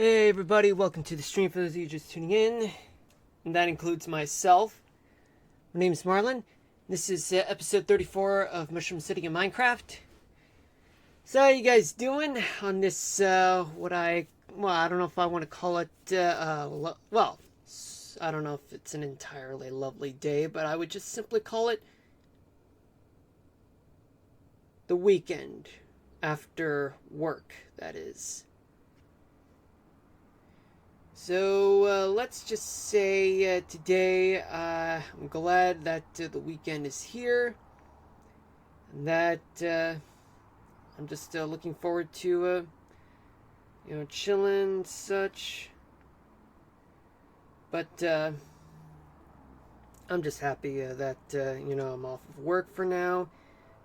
Hey everybody, welcome to the stream for those of you just tuning in. And that includes myself. My name is Marlon. This is episode 34 of Mushroom City in Minecraft. So how you guys doing on this, I don't know if I want to call it, I don't know if it's an entirely lovely day, but I would just simply call it the weekend after work, that is. So let's just say today I'm glad that the weekend is here, and that I'm just looking forward to chilling and such. But I'm just happy that I'm off of work for now,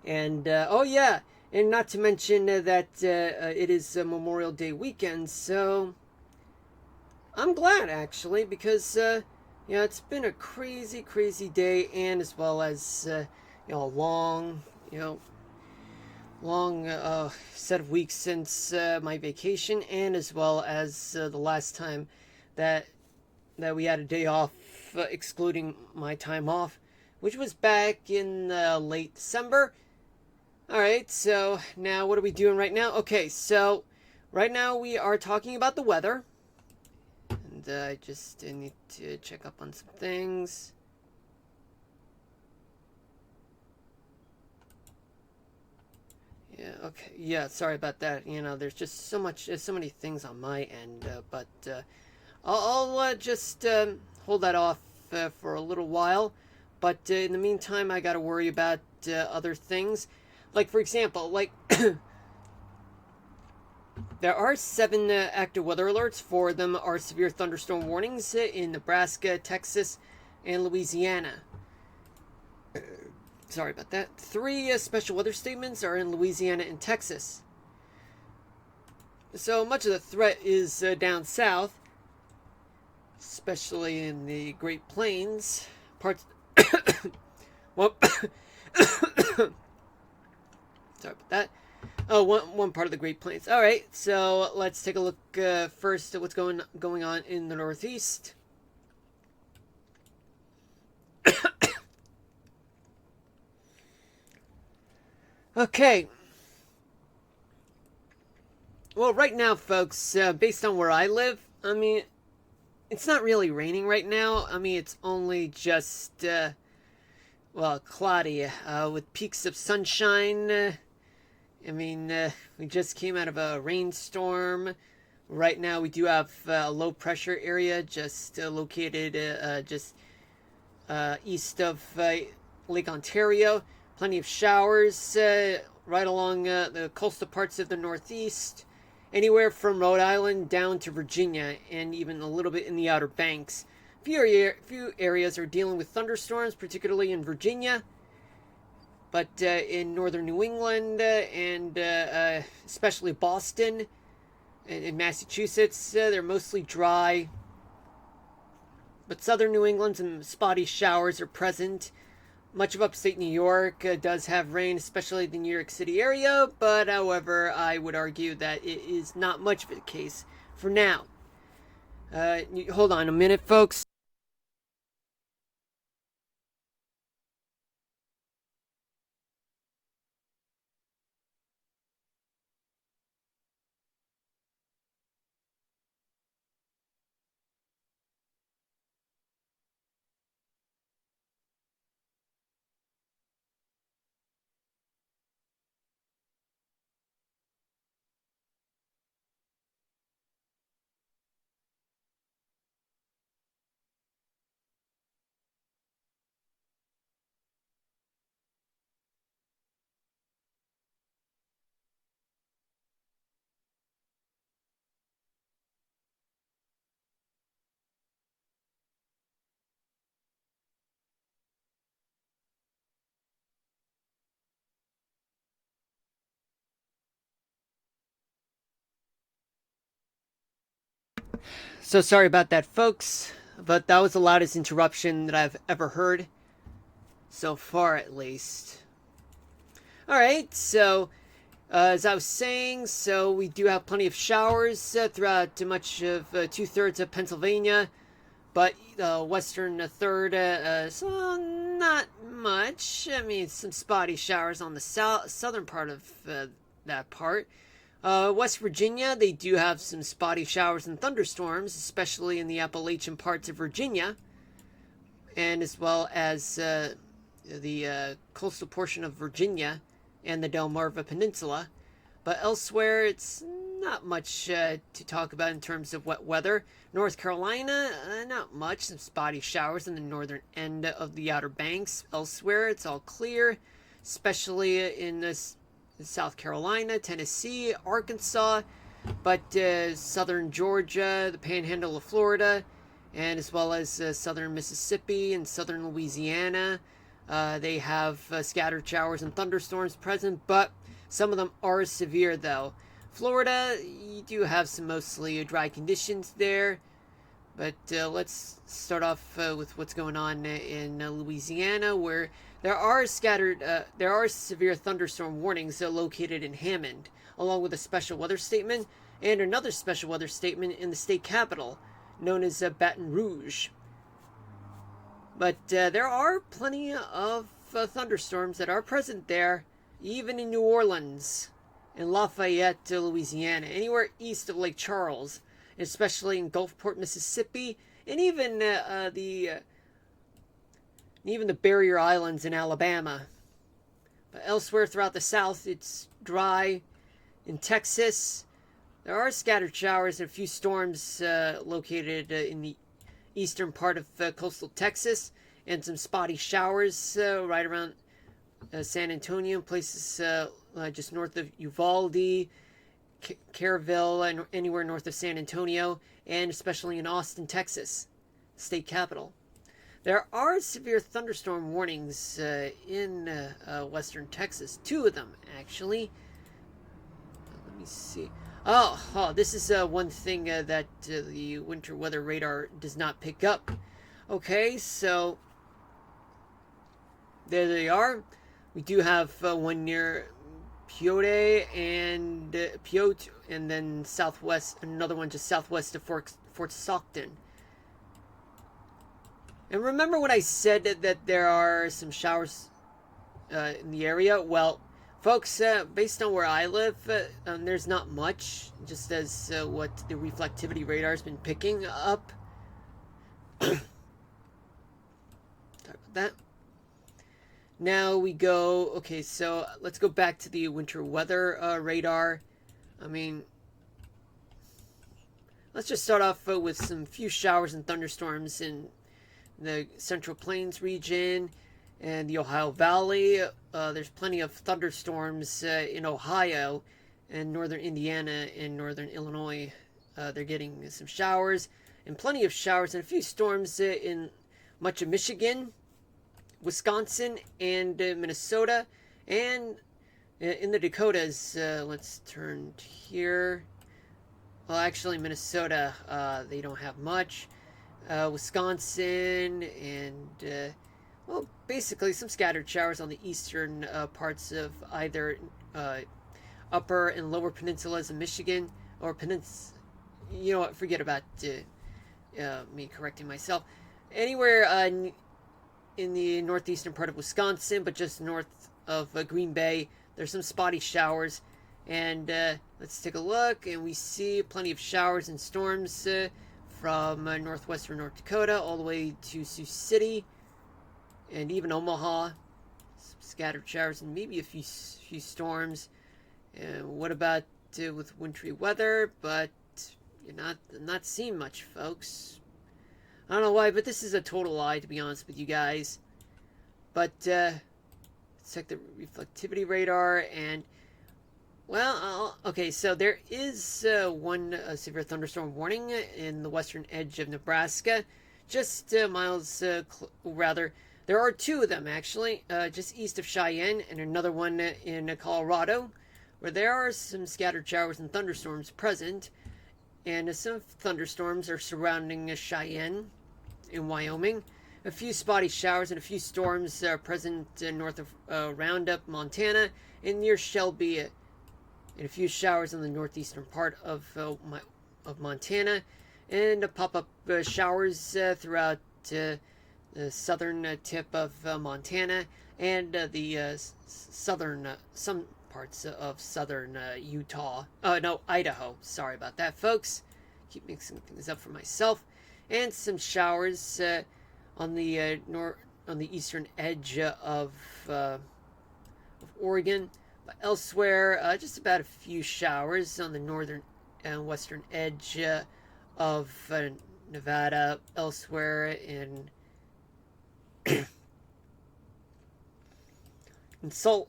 and oh yeah, and not to mention that it is Memorial Day weekend, so. I'm glad actually because it's been a crazy, crazy day, and as well as a long, long set of weeks since my vacation, and as well as the last time that we had a day off, excluding my time off, which was back in late December. All right, so now what are we doing right now? Okay, so right now we are talking about the weather. And I just need to check up on some things. Yeah, okay. Yeah, sorry about that. There's just so many things on my end, but I'll just hold that off for a little while. But in the meantime, I gotta worry about other things. Like, for example, there are 7 active weather alerts. 4 of them are severe thunderstorm warnings in Nebraska, Texas, and Louisiana. Sorry about that. 3 special weather statements are in Louisiana and Texas. So much of the threat is down south, especially in the Great Plains. Parts. Well, sorry about that. Oh, one part of the Great Plains. All right, so let's take a look first at what's going on in the Northeast. Okay. Well, right now, folks, based on where I live, I mean, it's not really raining right now. I mean, it's only just, cloudy, with peaks of sunshine. We just came out of a rainstorm. Right now, we do have a low pressure area just located just east of Lake Ontario. Plenty of showers right along the coastal parts of the Northeast, anywhere from Rhode Island down to Virginia, and even a little bit in the Outer Banks. Few areas are dealing with thunderstorms, particularly in Virginia. But in northern New England and especially Boston and in Massachusetts, they're mostly dry. But southern New England, some spotty showers are present. Much of upstate New York does have rain, especially the New York City area. But however, I would argue that it is not much of a case for now. Hold on a minute, folks. So sorry about that, folks. But that was the loudest interruption that I've ever heard. So far, at least. Alright, so As I was saying, so we do have plenty of showers throughout much of 2/3 of Pennsylvania, but the western third, so not much. I mean, some spotty showers on the southern part of that part. West Virginia, they do have some spotty showers and thunderstorms, especially in the Appalachian parts of Virginia, and as well as the coastal portion of Virginia and the Delmarva Peninsula. But elsewhere, it's not much to talk about in terms of wet weather. North Carolina, not much. Some spotty showers in the northern end of the Outer Banks. Elsewhere, it's all clear, especially in South Carolina, Tennessee, Arkansas, but southern Georgia, the panhandle of Florida, and as well as southern Mississippi and southern Louisiana. They have scattered showers and thunderstorms present, but some of them are severe though. Florida, you do have some mostly dry conditions there, but let's start off with what's going on in Louisiana, where there are severe thunderstorm warnings located in Hammond, along with a special weather statement and another special weather statement in the state capital, known as Baton Rouge. But there are plenty of thunderstorms that are present there, even in New Orleans and Lafayette, Louisiana, anywhere east of Lake Charles, especially in Gulfport, Mississippi, and even the Barrier Islands in Alabama. But elsewhere throughout the South, it's dry. In Texas, there are scattered showers and a few storms located in the eastern part of coastal Texas, and some spotty showers right around San Antonio, places just north of Uvalde, Caryville, and anywhere north of San Antonio, and especially in Austin, Texas, state capital. There are severe thunderstorm warnings in western Texas, 2 of them actually. Let me see. This is one thing that the winter weather radar does not pick up. Okay, so there they are. We do have one near Pyote and Piote, and then southwest, another one just southwest of Fort Stockton. And remember when I said that there are some showers in the area? Well, folks, based on where I live, there's not much, just as what the reflectivity radar has been picking up. Sorry about that. Now we go, okay, so let's go back to the winter weather radar. I mean, let's just start off with some few showers and thunderstorms in the Central Plains region and the Ohio Valley. There's plenty of thunderstorms in Ohio and northern Indiana and northern Illinois. They're getting some showers and plenty of showers and a few storms in much of Michigan, Wisconsin, and Minnesota, and in the Dakotas. Let's turn here. Well, actually, Minnesota, they don't have much. Wisconsin, and well, basically some scattered showers on the eastern parts of either upper and lower peninsulas of Michigan, or you know what, forget about me correcting myself. Anywhere in the northeastern part of Wisconsin, but just north of Green Bay, there's some spotty showers. And let's take a look, and we see plenty of showers and storms from northwestern North Dakota all the way to Sioux City and even Omaha. Some scattered showers and maybe a few storms. What about with wintry weather? But you're not seeing much, folks. I don't know why, but this is a total lie, to be honest with you guys. But let's check the reflectivity radar, and well, okay, so there is one severe thunderstorm warning in the western edge of Nebraska, just miles, rather. There are 2 of them, actually, just east of Cheyenne, and another one in Colorado, where there are some scattered showers and thunderstorms present, and some thunderstorms are surrounding Cheyenne in Wyoming. A few spotty showers and a few storms are present north of Roundup, Montana, and near Shelby, and a few showers in the northeastern part of Montana, and pop-up showers throughout the southern tip of Montana and the southern some parts of southern Utah. No, Idaho. Sorry about that, folks. Keep mixing things up for myself. And some showers on the on the eastern edge of Oregon. But elsewhere, just about a few showers on the northern and western edge of Nevada. Elsewhere in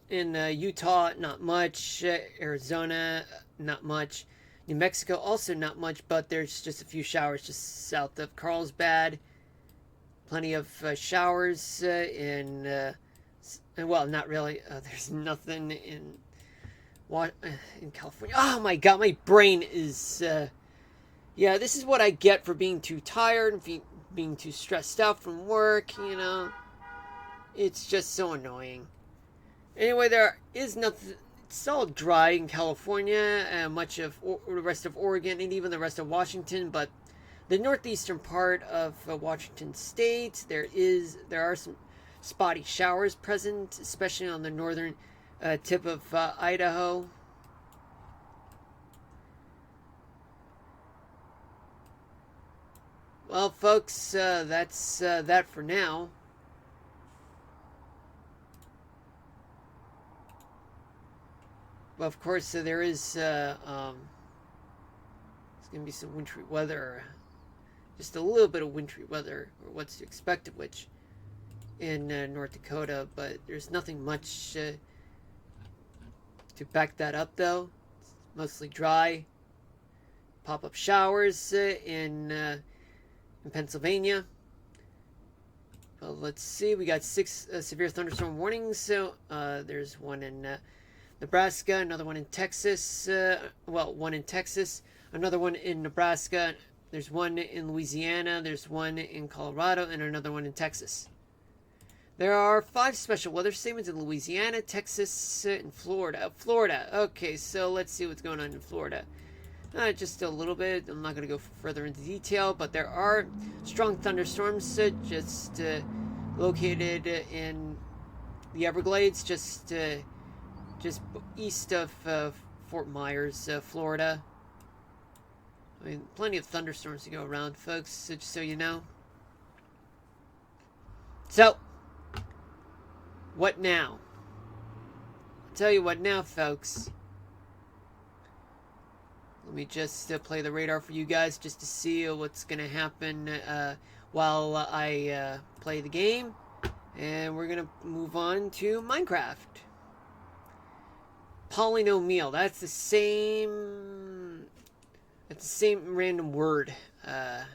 in Utah, not much. Arizona, not much. New Mexico, also not much, but there's just a few showers just south of Carlsbad. Plenty of showers well, not really. There's nothing in California. Oh my god, my brain is. Yeah, this is what I get for being too tired and being too stressed out from work. It's just so annoying. Anyway, there is nothing. It's all dry in California and much of the rest of Oregon and even the rest of Washington, but the northeastern part of Washington State, there are some spotty showers present, especially on the northern tip of Idaho. Well, folks, that's that for now. Well, of course, there is it's going to be some wintry weather, just a little bit of wintry weather, or what's to expect of which, in North Dakota, but there's nothing much to back that up, though. It's mostly dry. Pop-up showers in Pennsylvania. Well, let's see. We got 6 severe thunderstorm warnings. So there's one in Nebraska, another one in Texas. One in Texas, another one in Nebraska. There's one in Louisiana. There's one in Colorado, and another one in Texas. There are 5 special weather statements in Louisiana, Texas, and Florida. Florida. Okay, so let's see what's going on in Florida. Just a little bit. I'm not going to go further into detail, but there are strong thunderstorms just located in the Everglades, just east of Fort Myers, Florida. I mean, plenty of thunderstorms to go around, folks, just so you know. So, what now? I'll tell you what now, folks. Let me just play the radar for you guys just to see what's going to happen while I play the game. And we're going to move on to Minecraft. Polynomial. That's the same random word that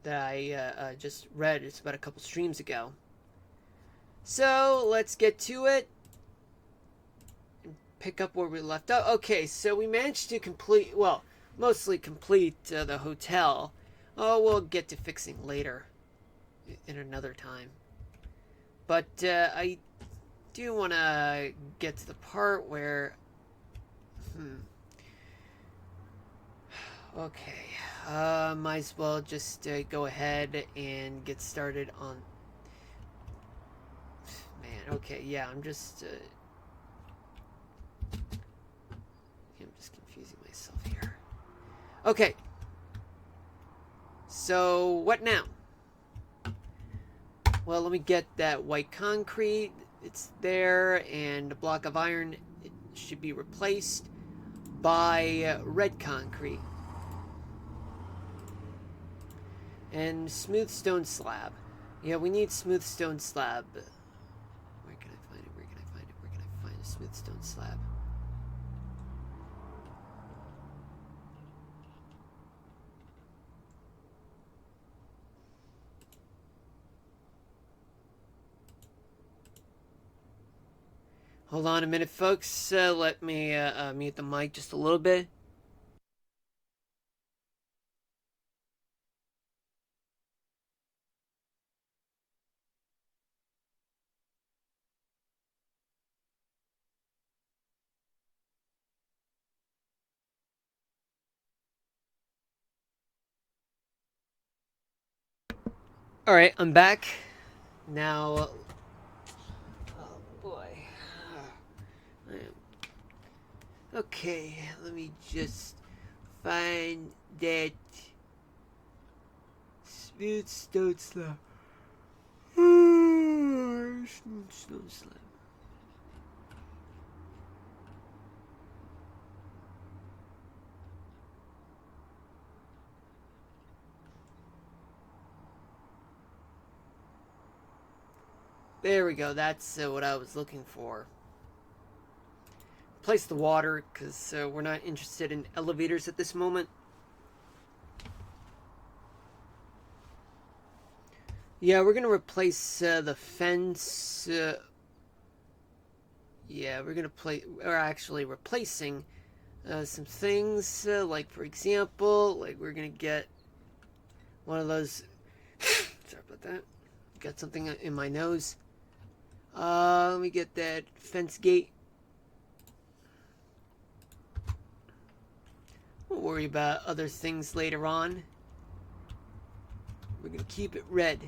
I just read. It's about a couple streams ago. So let's get to it. Pick up where we left off. Okay, so we managed to mostly complete the hotel. Oh, we'll get to fixing later in another time. But I do want to get to the part where okay, might as well just go ahead and get started on okay, yeah, I'm just confusing myself here. Okay. So, what now? Well, let me get that white concrete. It's there, and a block of iron it should be replaced by red concrete. And smooth stone slab. Yeah, we need smooth stone slab. Where can I find it? Where can I find it? Where can I find a smooth stone slab? Hold on a minute, folks. Let me mute the mic just a little bit. Alright, I'm back. Now... Oh boy. Okay, let me just find that smooth stone slab. Smooth stone slab. There we go, that's what I was looking for. Place the water, because we're not interested in elevators at this moment. Yeah, we're gonna replace the fence. Yeah, we're actually replacing some things, like for example, like we're gonna get one of those. Sorry about that. Got something in my nose. Let me get that fence gate. We'll worry about other things later on. We're gonna keep it red.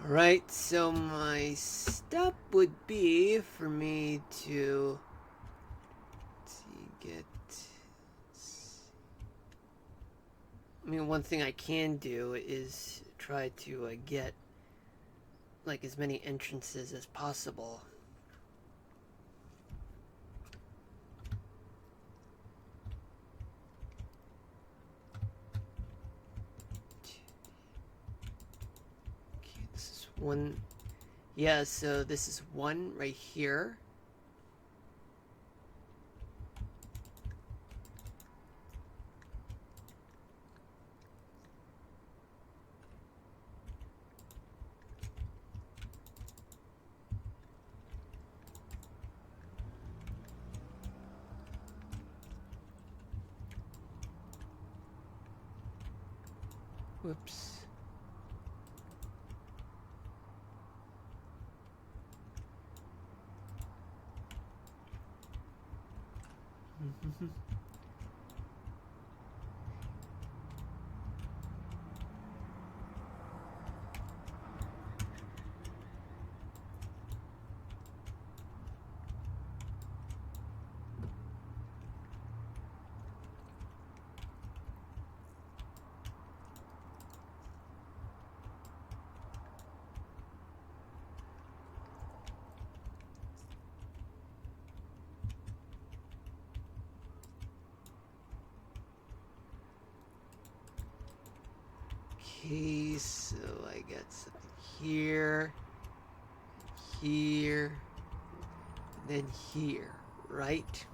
Alright, so my step would be for me to get... I mean, one thing I can do is try to get like as many entrances as possible. Okay, this is one. Yeah, so this is one right here. Whoops. Okay, so I got something here, here, then here, right?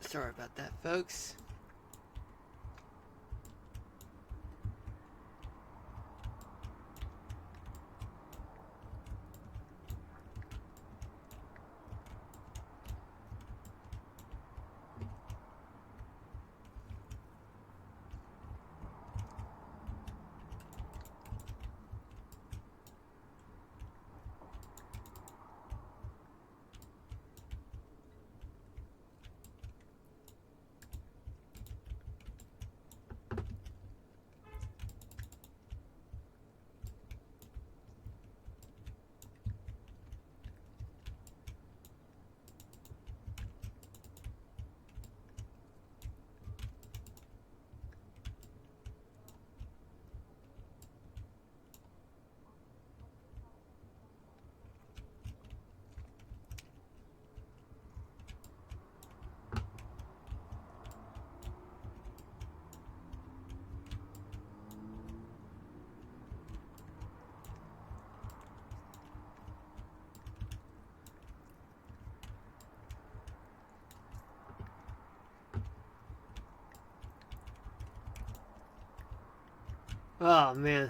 Sorry about that, folks. Oh man.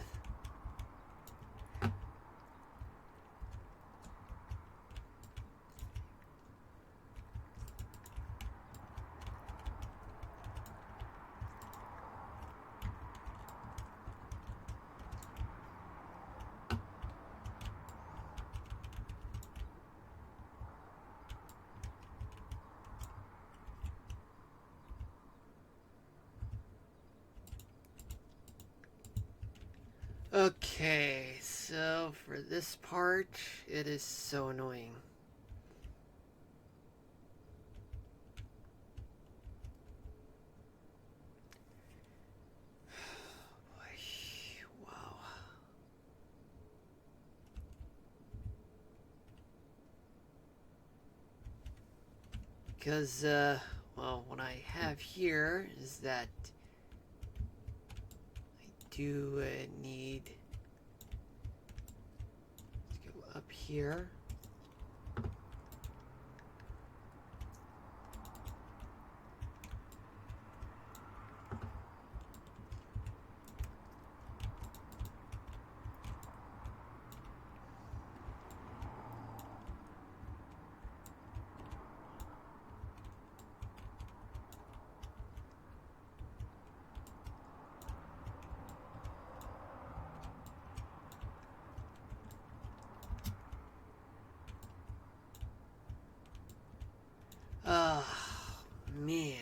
Okay, so for this part, it is so annoying. Wow. Because, well, what I have here is that I do need to go up here. Oh, man.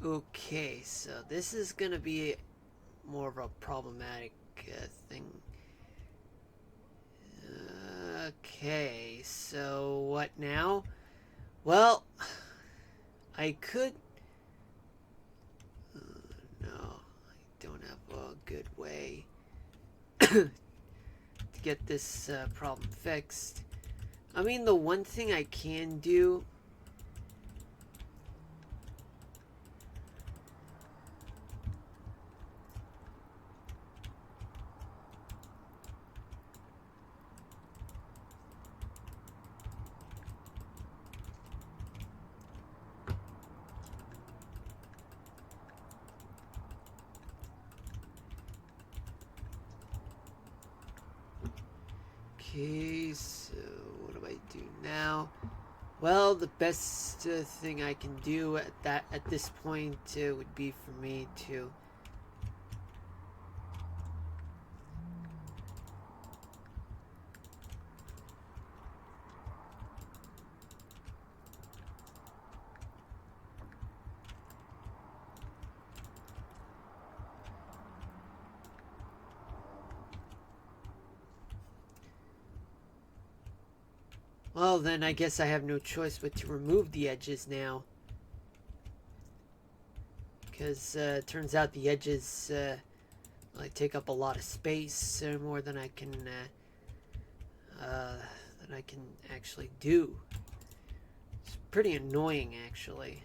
Okay, so this is gonna be more of a problematic thing. Okay, so what now? Well, I could... no, I don't have a good way to get this problem fixed. I mean, the one thing I can do... Okay, so what do I do now? Well, the best thing I can do at this point would be for me to... Well, then I guess I have no choice but to remove the edges now. Because it turns out the edges like take up a lot of space, more than I can actually do. It's pretty annoying, actually.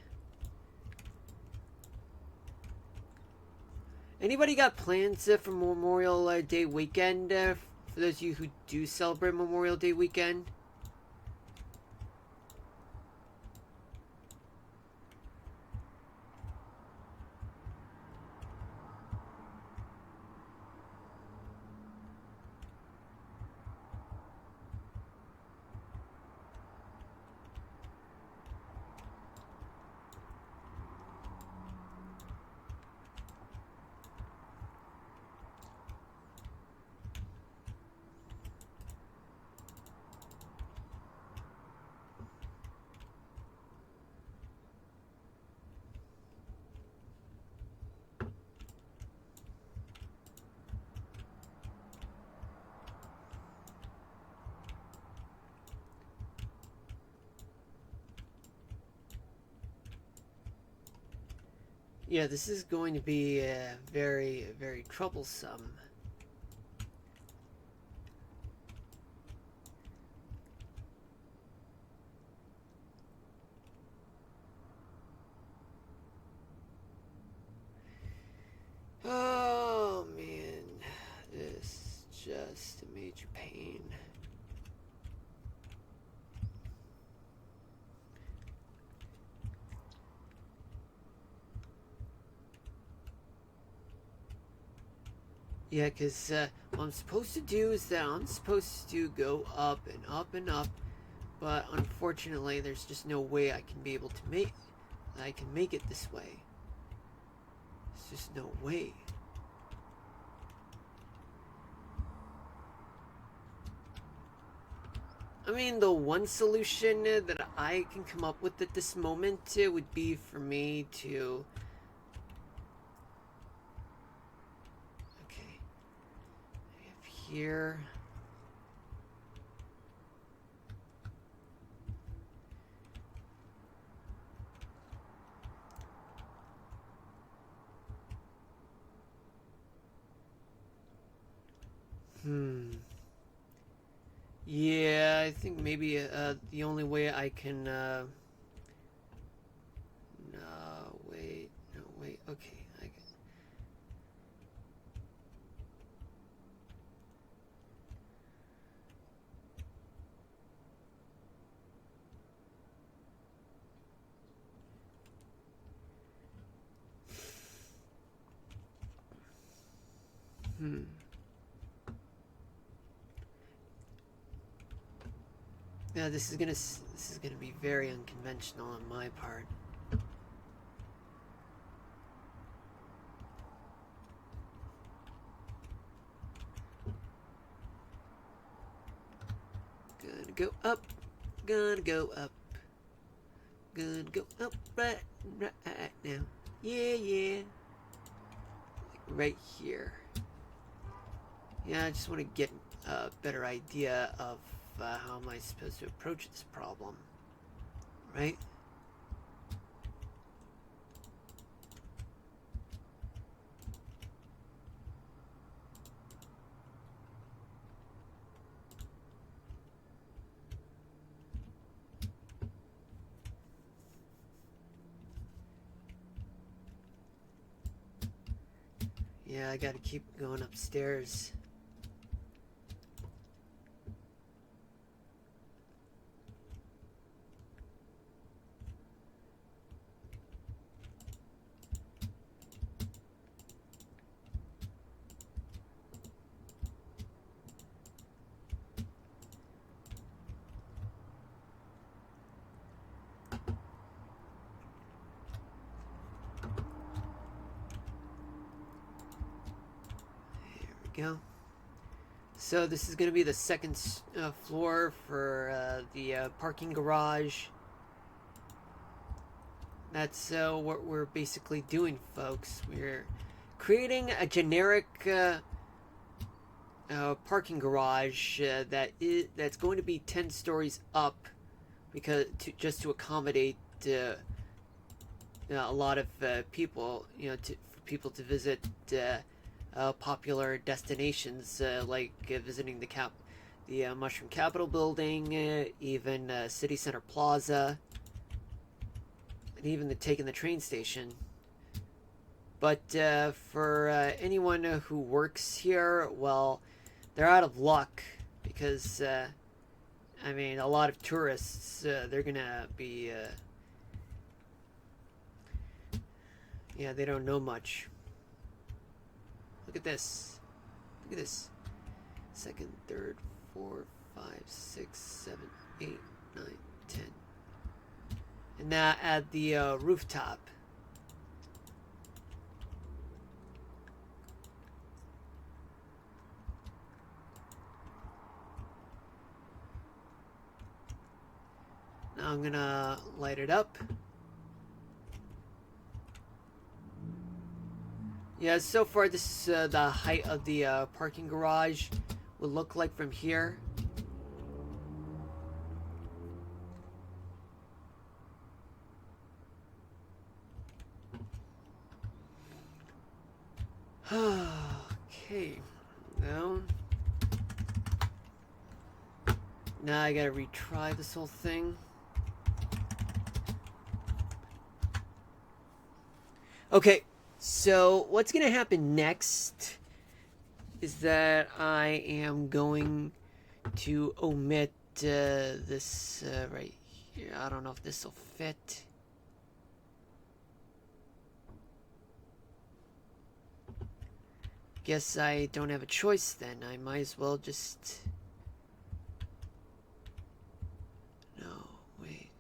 Anybody got plans for Memorial Day weekend? For those of you who do celebrate Memorial Day weekend? Yeah, this is going to be very, very troublesome. Oh, man. This is just a major pain. Yeah, because what I'm supposed to do is that I'm supposed to go up and up and up, but unfortunately, there's just no way I can be able to make it this way. There's just no way. I mean, the one solution that I can come up with at this moment would be for me to... Okay. I have here... Yeah, I think maybe the only way I can... No, wait. No, wait. Okay. I guess. Yeah, this is gonna be very unconventional on my part. Gonna go up, gonna go up, gonna go up right now. Yeah, yeah. Like right here. Yeah, I just want to get a better idea of how am I supposed to approach this problem, right? Yeah, I gotta keep going upstairs. Go. So this is going to be the second floor for the parking garage. That's what we're basically doing, folks. We're creating a generic parking garage that's going to be 10 stories up, because just to accommodate a lot of people, for people to visit popular destinations like visiting the Mushroom Capitol building, even City Center Plaza, and even taking the train station. But for anyone who works here, well, they're out of luck because, I mean, a lot of tourists, they're gonna be, yeah, they don't know much. Look at this. Look at this. Second, third, 4, 5, 6, 7, 8, 9, 10. And now at the rooftop. Now I'm gonna light it up. Yeah, so far this is the height of the parking garage would look like from here. Okay, now I gotta retry this whole thing. Okay, so what's gonna happen next is that I am going to omit this right here. I don't know if this will fit. Guess I don't have a choice then. I might as well just... No, wait.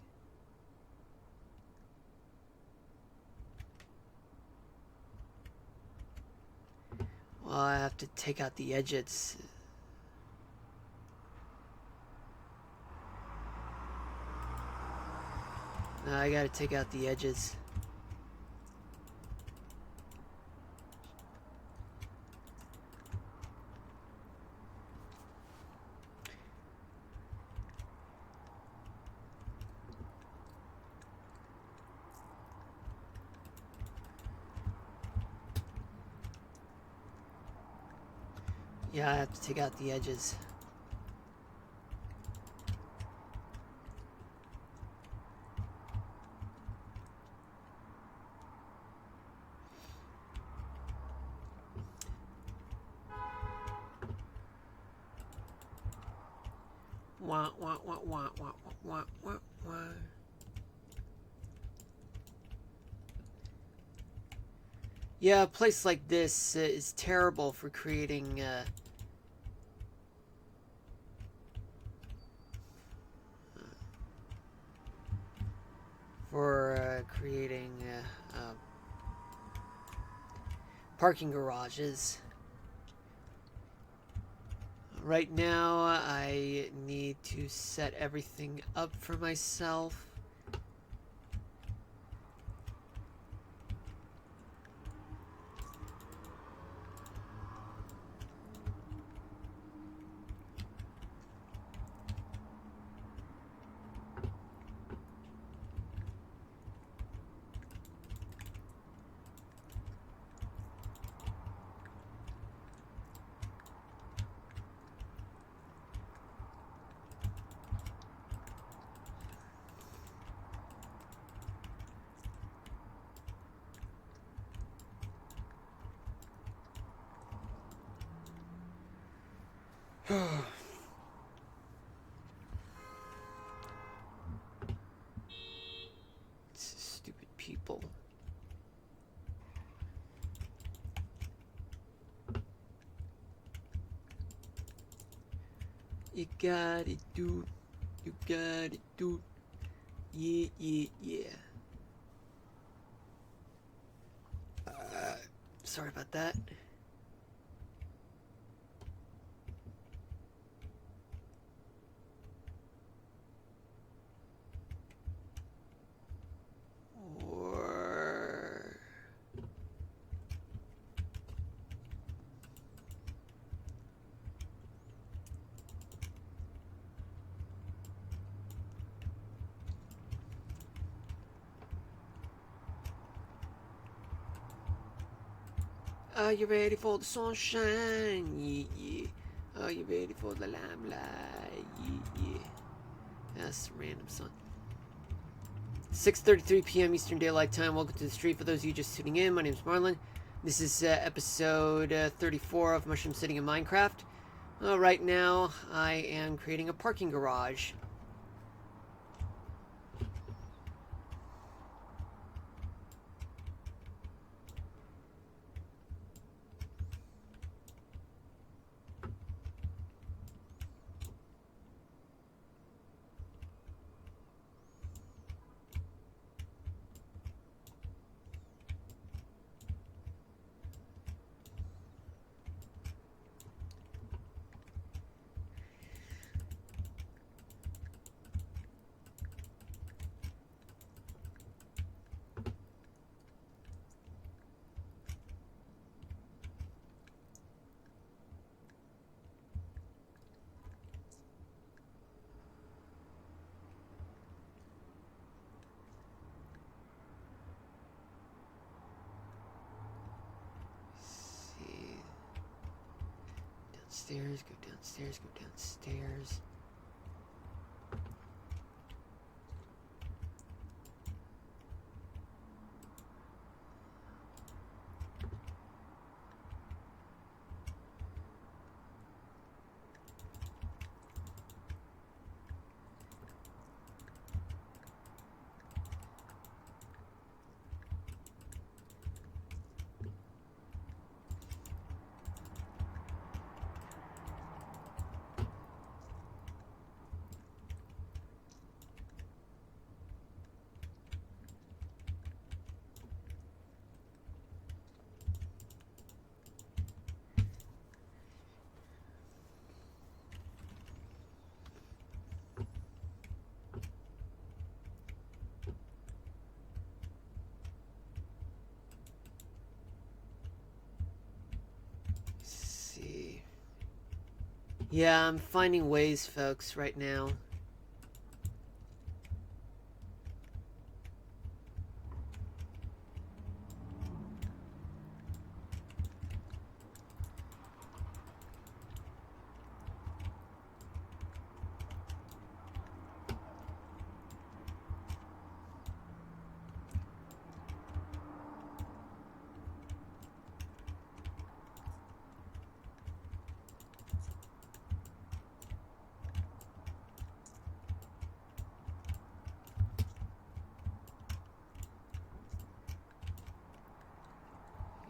Well, I have to take out the edges. I gotta take out the edges. Yeah, I have to take out the edges. Wah, wah, wah, wah, wah, wah, wah, wah. Yeah, a place like this is terrible for creating parking garages. Right now, I need to set everything up for myself. Stupid people. You got it, dude. You got it, dude. Yeah, yeah, yeah. Sorry about that. Are you ready for the sunshine? Yeah, yeah. Are you ready for the limelight? Yeah, yeah. That's a random song. 6:33 p.m. Eastern Daylight Time. Welcome to the street. For those of you just tuning in, my name is Marlon. This is episode 34 of Mushroom City in Minecraft. Right now, I am creating a parking garage. Downstairs, go downstairs, go downstairs. Yeah, I'm finding ways, folks, right now.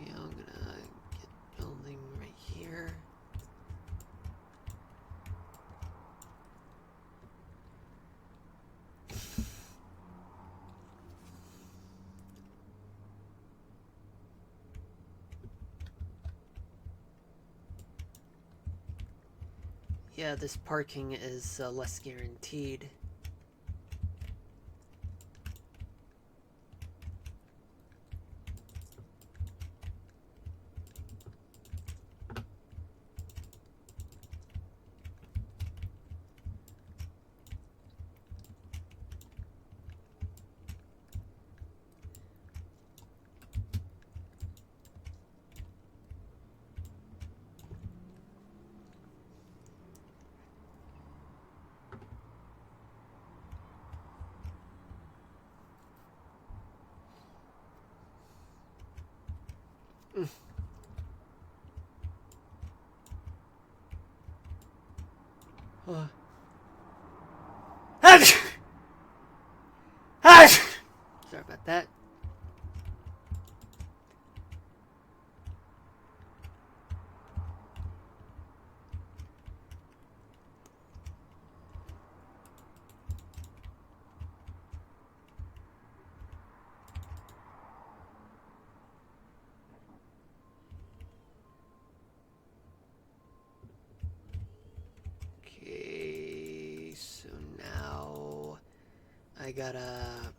Yeah, I'm gonna get building right here. Yeah, this parking is less guaranteed. Uh. Sorry about that. Okay, so now I gotta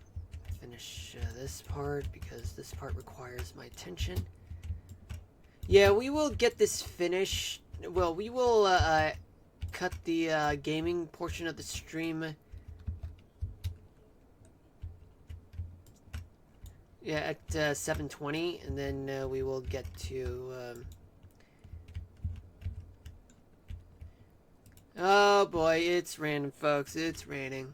finish this part because this part requires my attention. Yeah, we will get this finished. Well, we will cut the gaming portion of the stream. Yeah, at 7:20, and then we will get to. Oh boy, it's raining, folks. It's raining.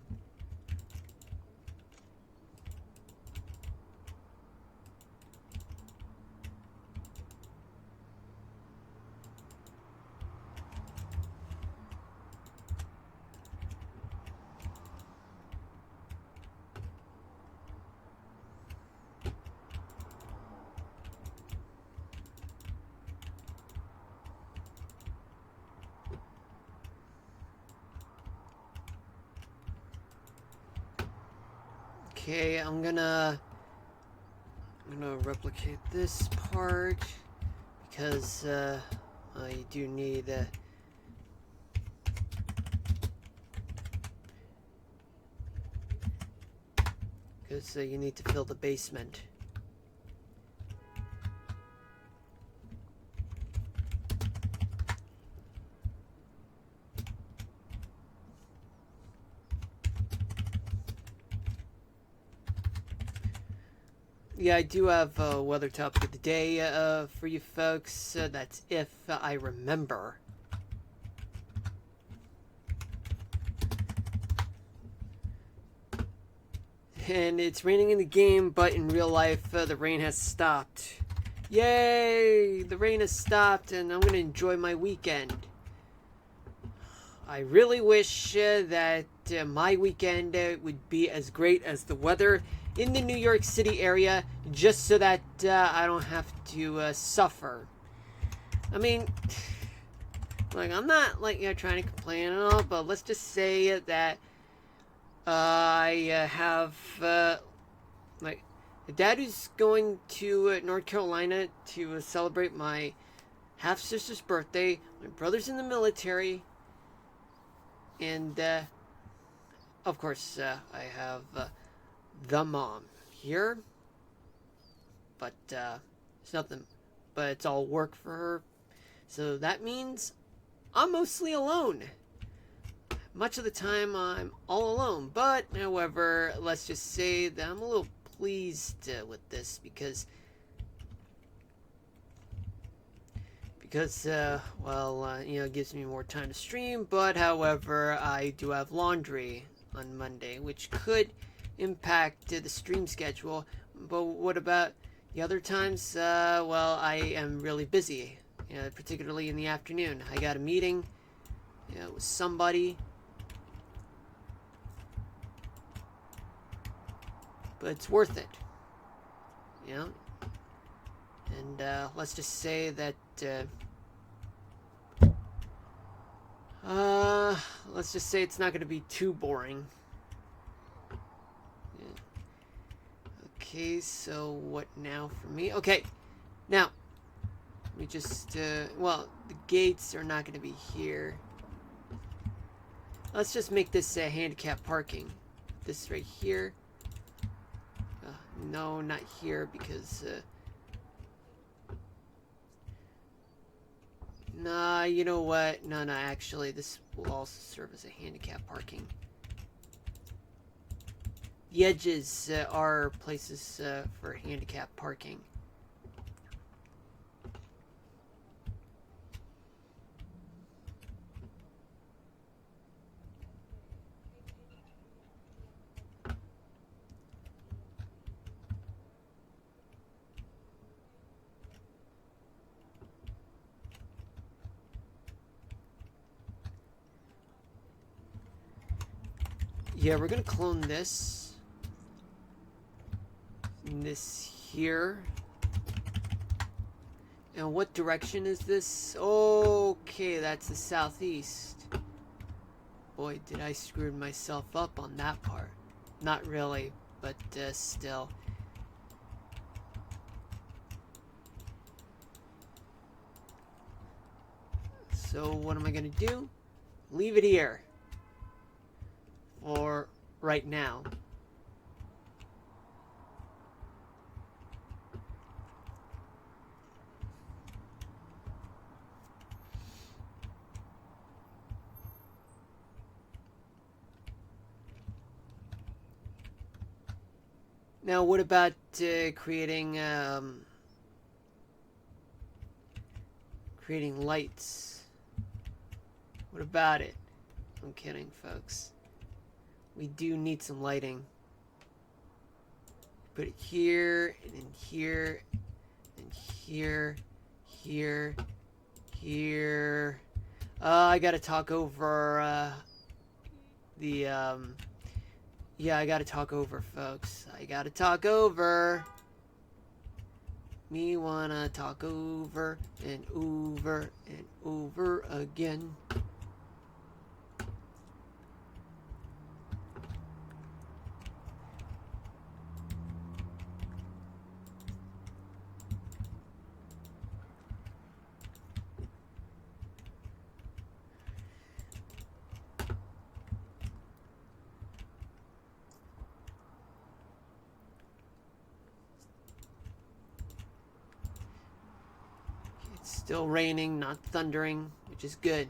Okay, I'm gonna replicate this part because I do need because you need to fill the basement. Yeah, I do have a weather topic of the day for you folks. That's if I remember. And it's raining in the game, but in real life, the rain has stopped. Yay! The rain has stopped, and I'm gonna enjoy my weekend. I really wish that my weekend would be as great as the weather in the New York City area, just so that I don't have to suffer. I mean, like, I'm not like trying to complain at all, but let's just say that I have like a dad who's going to North Carolina to celebrate my half sister's birthday. My brother's in the military, and of course I have the mom here, but it's nothing. But it's all work for her, so that means I'm mostly alone. Much of the time, I'm all alone. But, however, let's just say that I'm a little pleased with this because well, you know, it gives me more time to stream. But, however, I do have laundry on Monday, which could impact the stream schedule. But what about the other times? Well, I am really busy, you know, particularly in the afternoon. I got a meeting, you know, with somebody. But it's worth it, you know. And let's just say that let's just say it's not going to be too boring. Yeah. Okay, so what now for me? Okay, now let me just well, the gates are not going to be here. Let's just make this handicap parking. This right here. No, not here because nah, you know what? No, actually, this will also serve as a handicap parking. The edges are places for handicap parking. Yeah, we're gonna clone this. And this here. And what direction is this? Okay, that's the southeast. Boy, did I screw myself up on that part. Not really, but still. So what am I gonna do? Leave it here. For right now. Now, what about creating lights? What about it? I'm kidding, folks. We do need some lighting. Put it here, and in here, and here, here, here. I gotta talk over yeah, I gotta talk over, folks. I gotta talk over. Me wanna talk over and over and over again. Still raining, not thundering, which is good.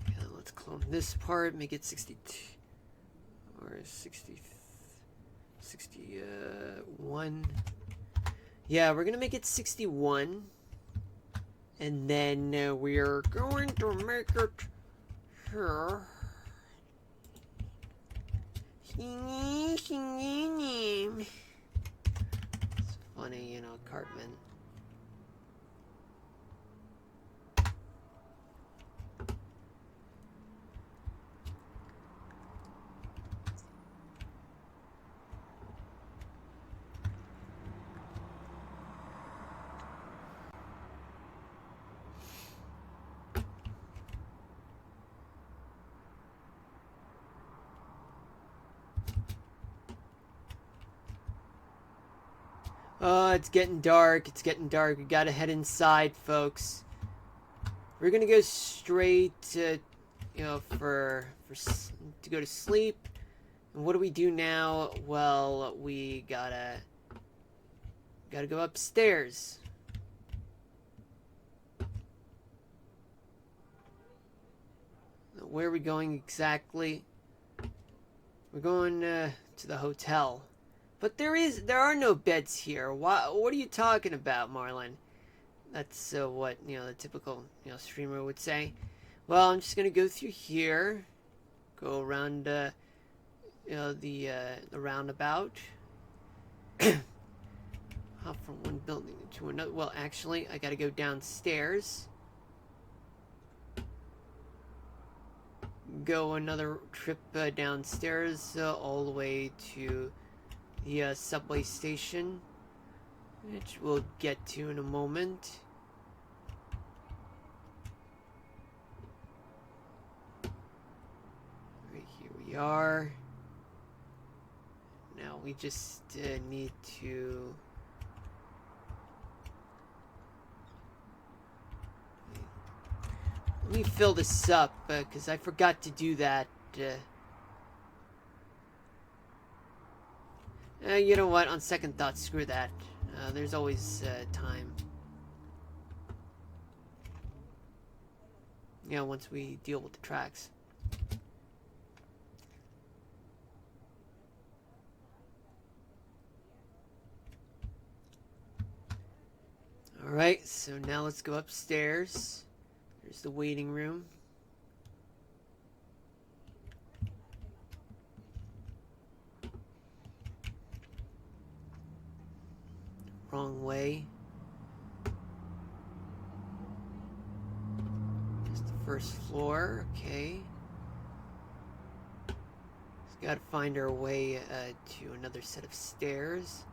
Okay, let's clone this part, make it 62 or 61. Yeah, we're gonna make it 61, and then we're going to make it here. It's funny, you know, Cartman. Oh, it's getting dark. It's getting dark. We gotta head inside, folks. We're gonna go straight to, to go to sleep. And what do we do now? Well, we gotta go upstairs. Where are we going exactly? We're going to the hotel. But there are no beds here. What are you talking about, Marlon? That's what, the typical, streamer would say. Well, I'm just going to go through here. Go around, the roundabout. Hop from one building to another. Well, actually, I got to go downstairs. Go another trip downstairs all the way to the subway station, which we'll get to in a moment. Right here we are. Now we just need to let me fill this up because I forgot to do that. You know what? On second thought, screw that. There's always time. Once we deal with the tracks. Alright, so now let's go upstairs. There's the waiting room. Wrong way. It's the first floor, okay. Just gotta find our way to another set of stairs.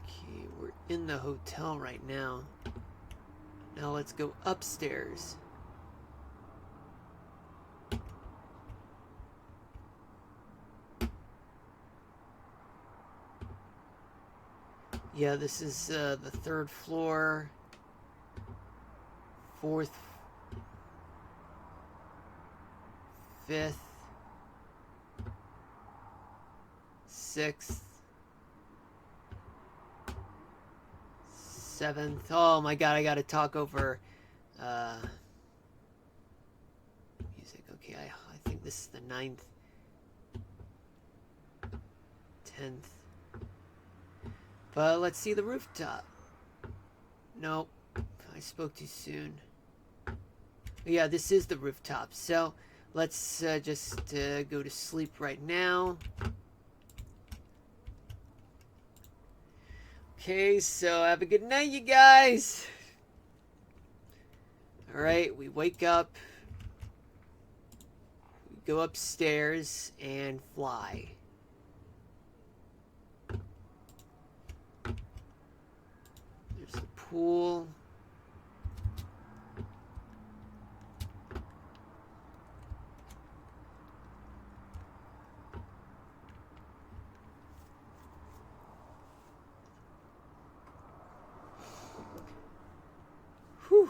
Okay, we're in the hotel right now. Now let's go upstairs. Yeah, this is the third floor, fourth, fifth, sixth, seventh. Oh my god, I gotta talk over music. Okay, I think this is the ninth, 10th. But let's see the rooftop. Nope, I spoke too soon. Yeah, this is the rooftop. So let's just go to sleep right now. Okay, so have a good night, you guys. Alright, we wake up. We go upstairs and fly. The pool. Whew.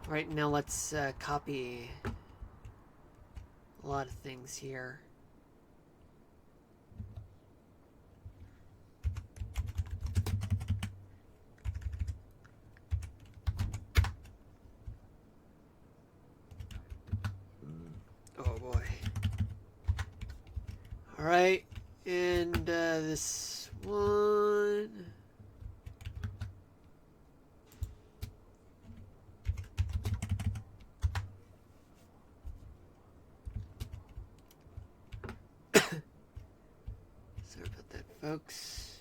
Right now, let's copy a lot of things here. Oh boy. Alright, and this one. Sorry about that, folks.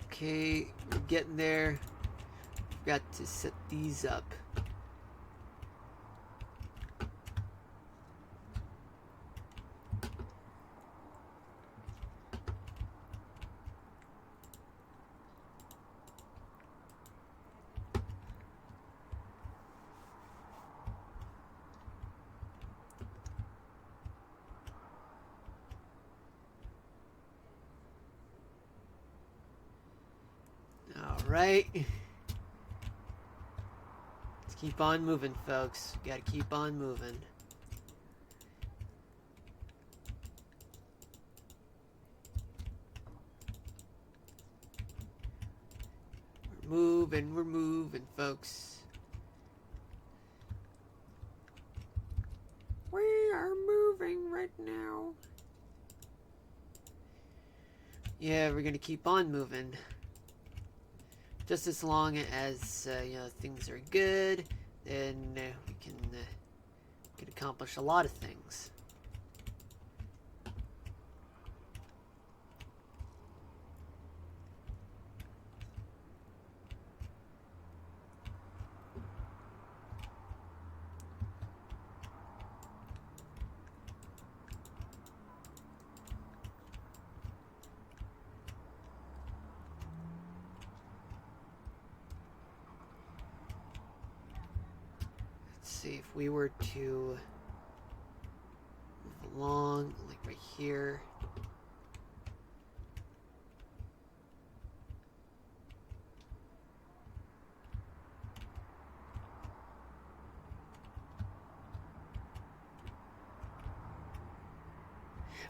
Okay, we're getting there. Forgot to set these up. Alright. Let's keep on moving, folks. Gotta keep on moving. We're moving, folks. We are moving right now. Yeah, we're gonna keep on moving. Just as long as you know, things are good, then we can accomplish a lot of things. See if we were to move along, like right here.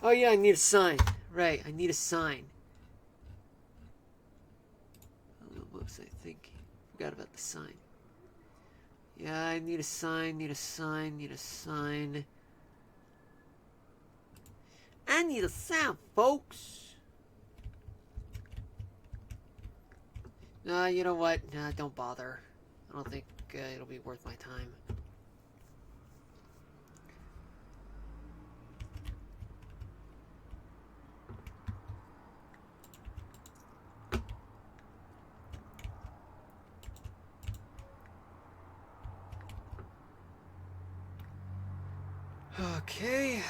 Oh yeah, I need a sign. Right, I need a sign. Oh, whoops, I think forgot about the sign. Yeah, I need a sign, need a sign, need a sign. I need a sound, folks. Nah, you know what? Nah, don't bother. I don't think it'll be worth my time. Okay.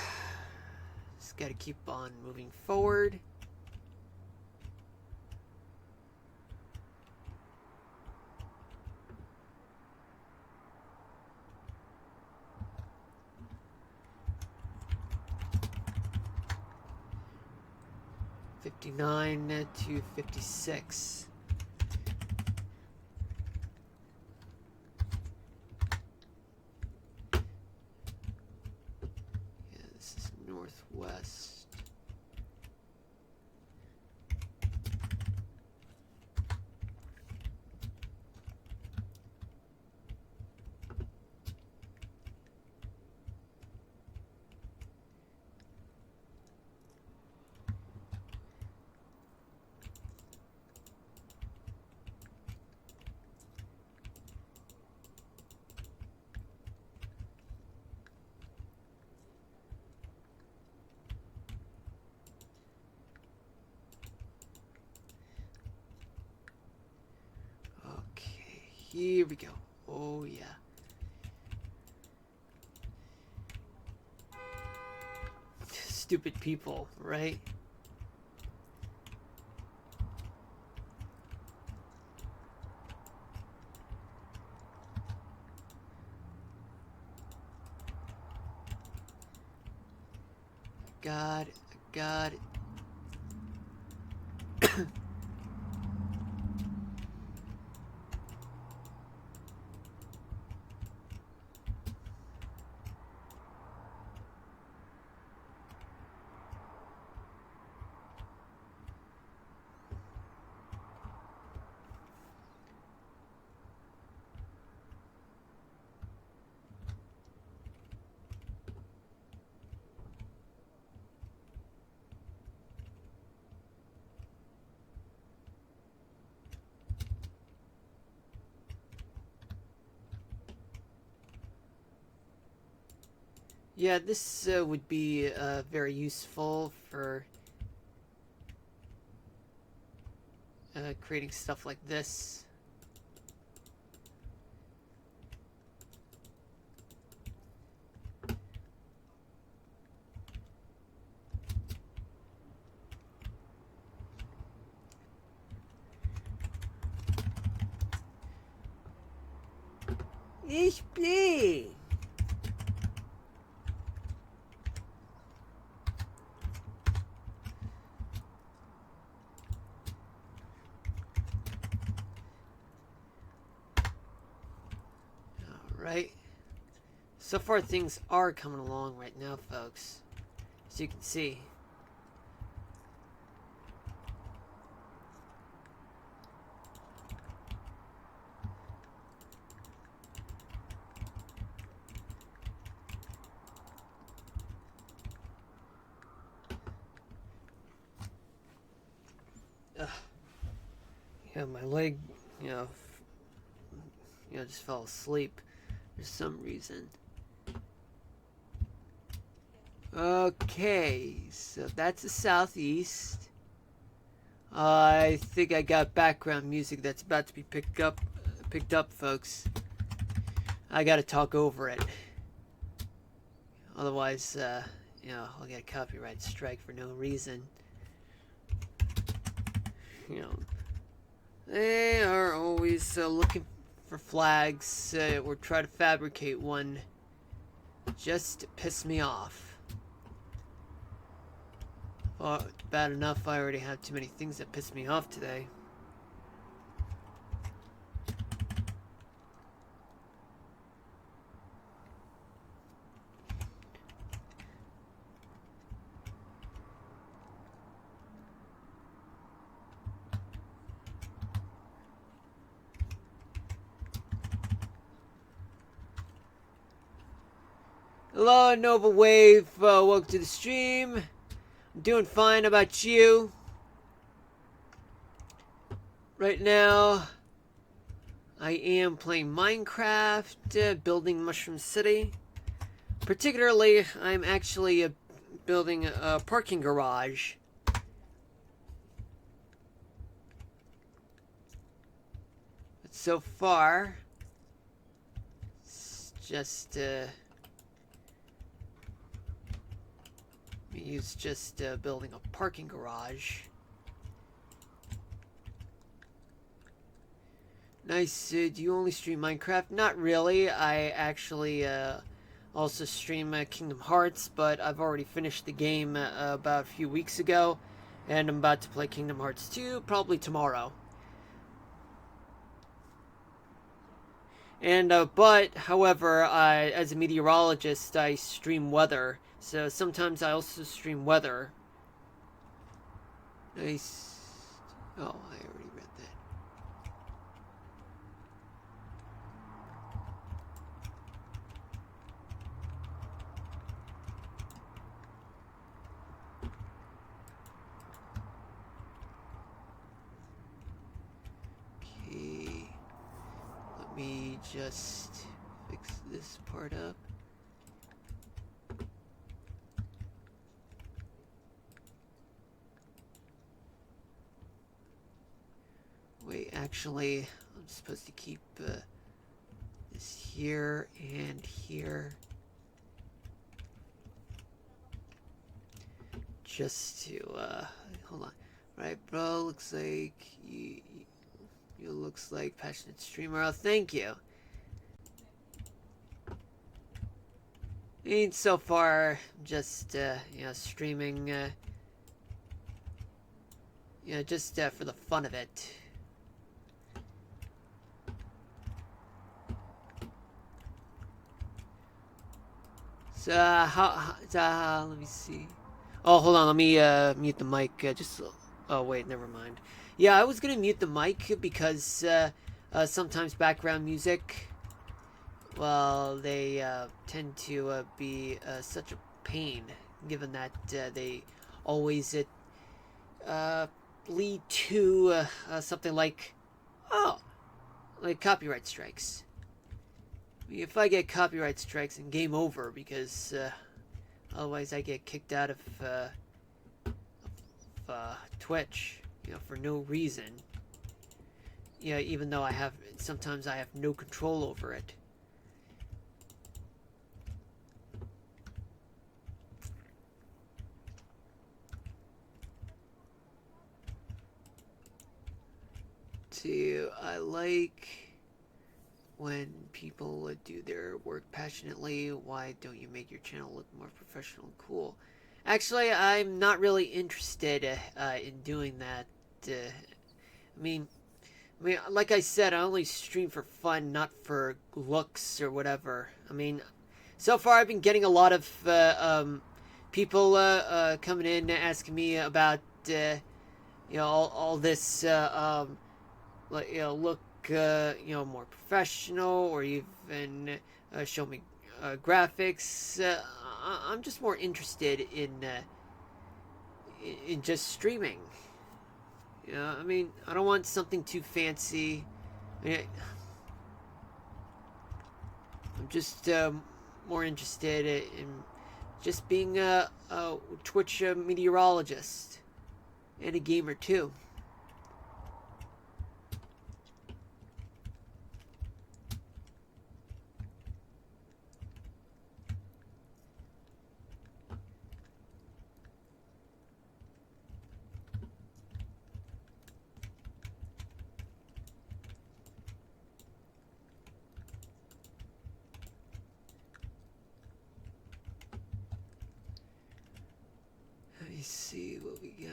Just gotta keep on moving forward. '59 to '56. Yeah, this is northwest. Here we go. Oh, yeah. Stupid people, right? God, God. Yeah, this would be very useful for creating stuff like this. Ich bin. Alright. So far things are coming along right now, folks. As you can see. Yeah, my leg, just fell asleep for some reason. Okay, so that's the southeast. I think I got background music that's about to be picked up, folks. I gotta talk over it. Otherwise, I'll get a copyright strike for no reason. They are always looking for flags or try to fabricate one just to piss me off. Well, bad enough I already have too many things that piss me off today. Hello, Nova Wave. Welcome to the stream. I'm doing fine. How about you? Right now, I am playing Minecraft, building Mushroom City. Particularly, I'm actually building a parking garage. But so far, it's just he's just building a parking garage. Nice. Do you only stream Minecraft? Not really. I actually also stream Kingdom Hearts, but I've already finished the game about a few weeks ago, and I'm about to play Kingdom Hearts 2 probably tomorrow. And but however, as a meteorologist, I stream weather. So sometimes I also stream weather. Nice. Oh, I already read that. Okay. Let me just fix this part up. Wait, actually, I'm supposed to keep this here and here. Just to, hold on. Right, bro, looks like you looks like passionate streamer. Oh, thank you. And so far, just, streaming, just for the fun of it. So, let me see. Oh, hold on, let me, mute the mic, oh, wait, never mind. Yeah, I was gonna mute the mic because, sometimes background music, well, they, tend to, be, such a pain, given that, they always, lead to, something like, like copyright strikes. If I get copyright strikes, and game over, because otherwise I get kicked out of Twitch, for no reason. Even though sometimes I have no control over it. I like when people do their work passionately, why don't you make your channel look more professional and cool? Actually, I'm not really interested in doing that. I mean, like I said, I only stream for fun, not for looks or whatever. I mean, so far I've been getting a lot of people coming in asking me about all this like look more professional, or even show me graphics. I'm just more interested in just streaming. I mean, I don't want something too fancy. I mean, I'm just more interested in just being a Twitch meteorologist and a gamer too. Let me see what we got.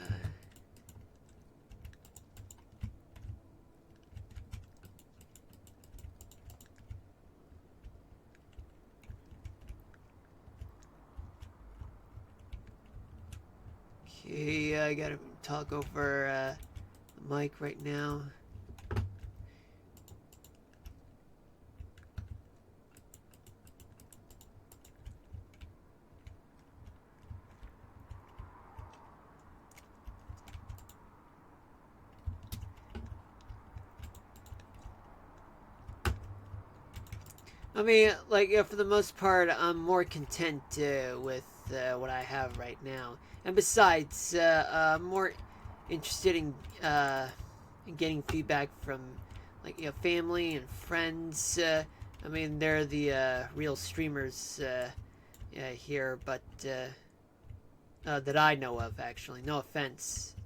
Okay, I gotta talk over the mic right now. I mean, like, for the most part, I'm more content with what I have right now. And besides, I'm more interested in getting feedback from, like, family and friends. I mean, they're the real streamers here, but that I know of, actually. No offense.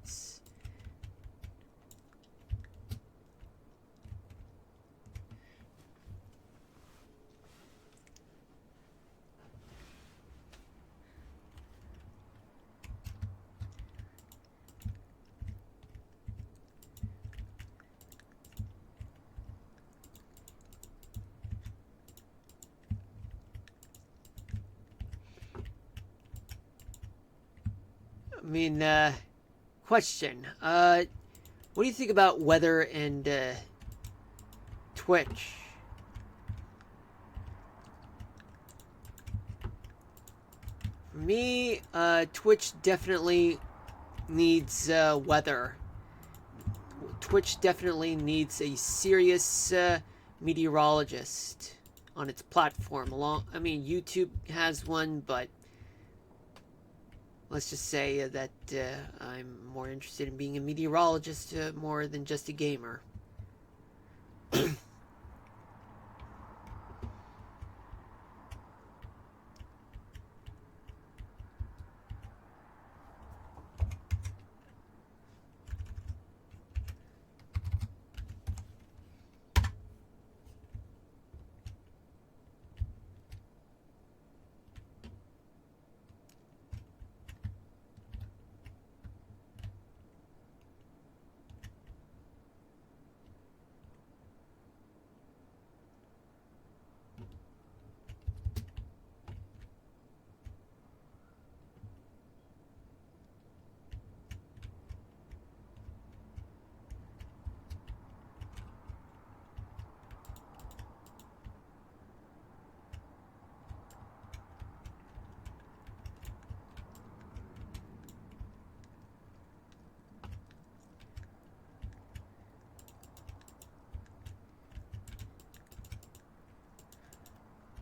I mean, question. What do you think about weather and Twitch? For me, Twitch definitely needs weather. Twitch definitely needs a serious meteorologist on its platform. I mean, YouTube has one, but let's just say that I'm more interested in being a meteorologist more than just a gamer.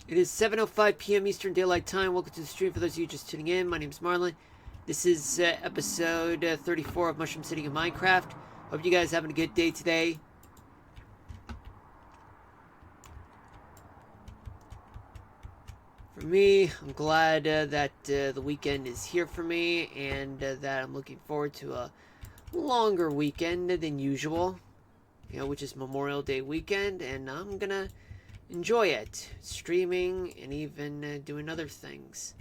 It is 7:05 p.m. Eastern Daylight Time. Welcome to the stream for those of you just tuning in. My name is Marlon. This is episode 34 of Mushroom City in Minecraft. Hope you guys having a good day today. For me, I'm glad that the weekend is here for me, and that I'm looking forward to a longer weekend than usual, which is Memorial Day weekend, and I'm gonna enjoy it, streaming and even doing other things.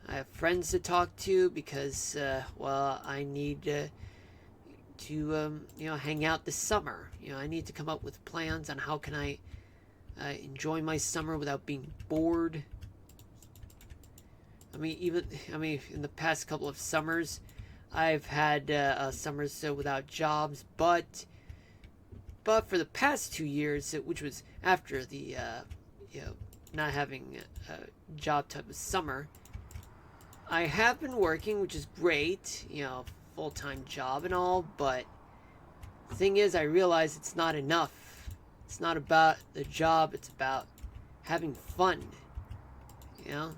I have friends to talk to because, well, I need to hang out this summer. I need to come up with plans on how can I enjoy my summer without being bored. I mean, in the past couple of summers, I've had summers without jobs, but for the past 2 years, which was after the not having a job type of summer, I have been working, which is great, full-time job and all, but the thing is, I realize it's not enough. It's not about the job, it's about having fun, And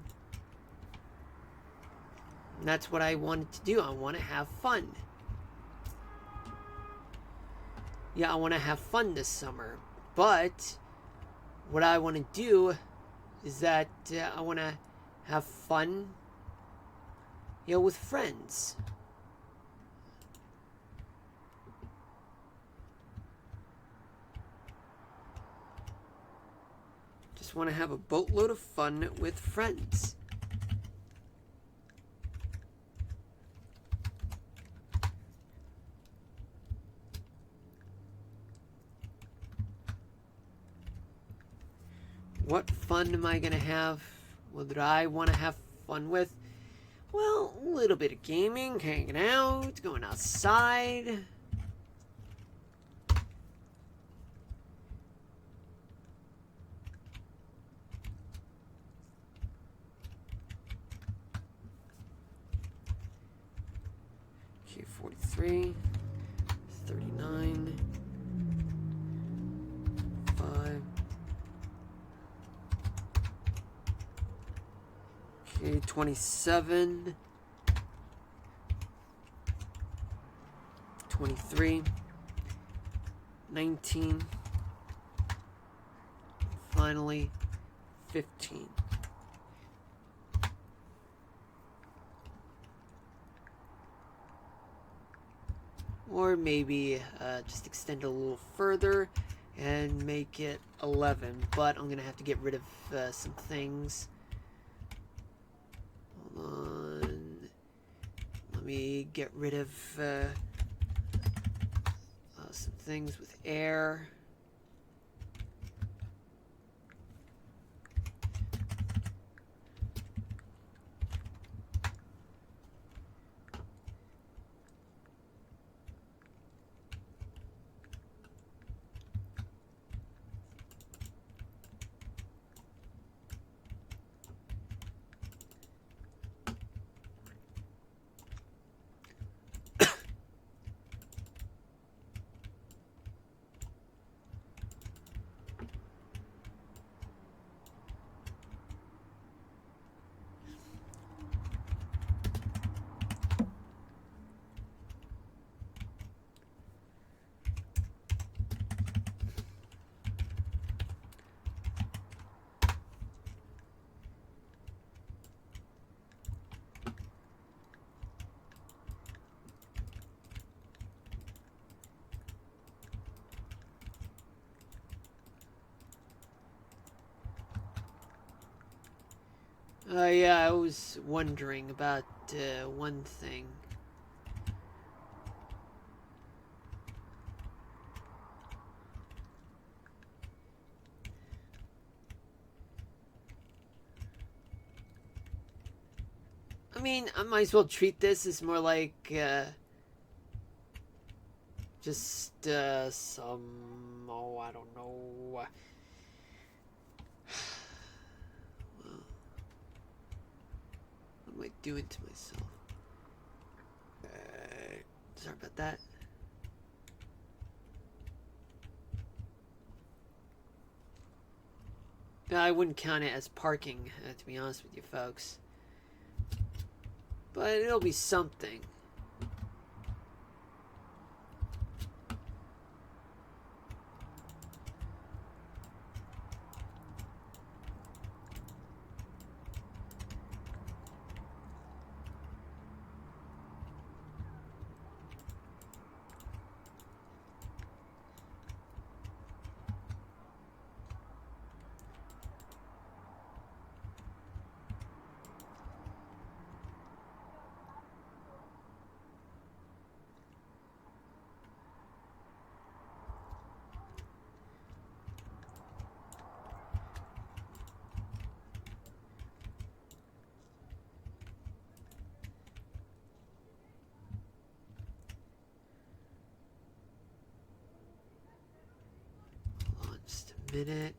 that's what I wanted to do. I want to have fun. Yeah, I want to have fun this summer, but what I want to do is that I want to have fun, with friends. Just want to have a boatload of fun with friends. What fun am I going to have? What do I want to have fun with? Well, a little bit of gaming, hanging out, going outside. Okay, 43, 39, 5. Okay, 27, 23, 19, finally 15. Or maybe just extend it a little further and make it 11, but I'm gonna have to get rid of some things. Hold on. Let me get rid of some things with air. Yeah, I was wondering about one thing. I mean, I might as well treat this as more like just some, oh, I don't know. Well, what am I doing to myself? Sorry about that. I wouldn't count it as parking, to be honest with you folks. But it'll be something. minute.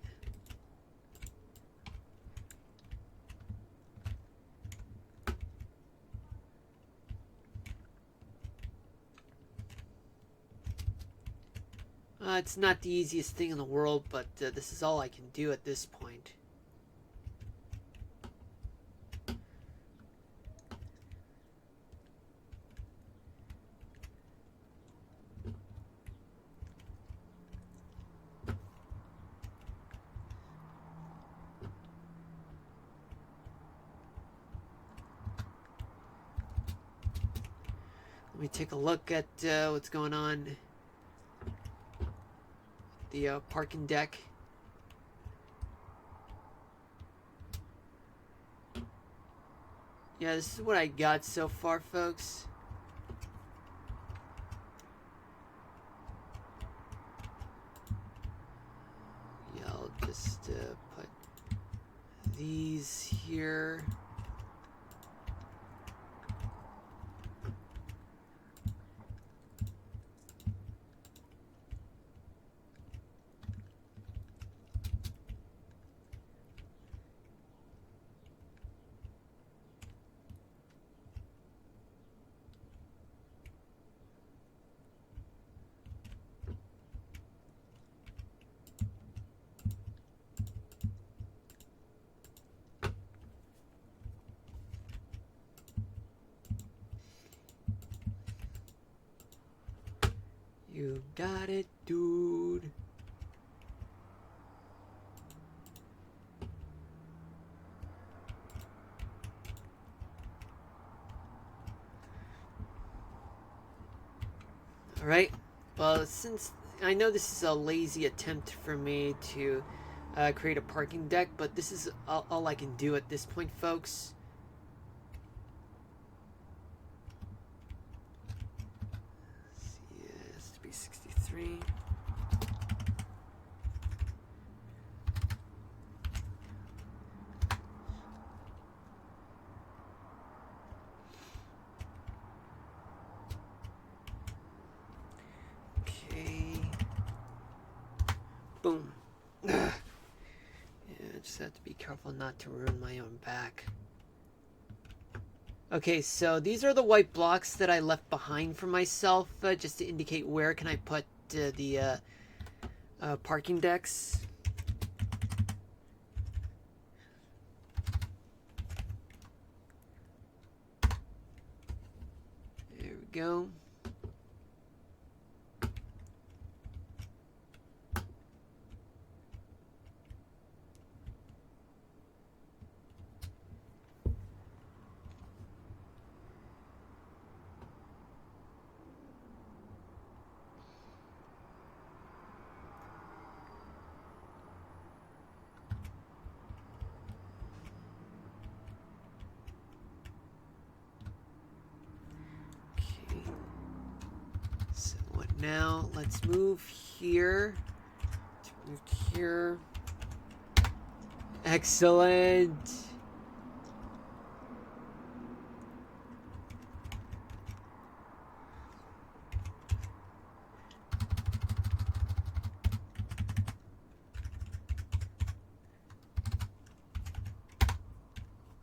It's not the easiest thing in the world, but this is all I can do at this point. Let me take a look at what's going on. The parking deck. Yeah, this is what I got so far, folks. Yeah, I'll just put these here. You got it, dude. Alright, well, since I know this is a lazy attempt for me to create a parking deck, but this is all I can do at this point, folks. Yeah, it has to be 63. Boom. Yeah, I just have to be careful not to ruin my own back. Okay, so these are the white blocks that I left behind for myself, just to indicate where can I put the parking decks. There we go. Now let's move here. Move here. Excellent.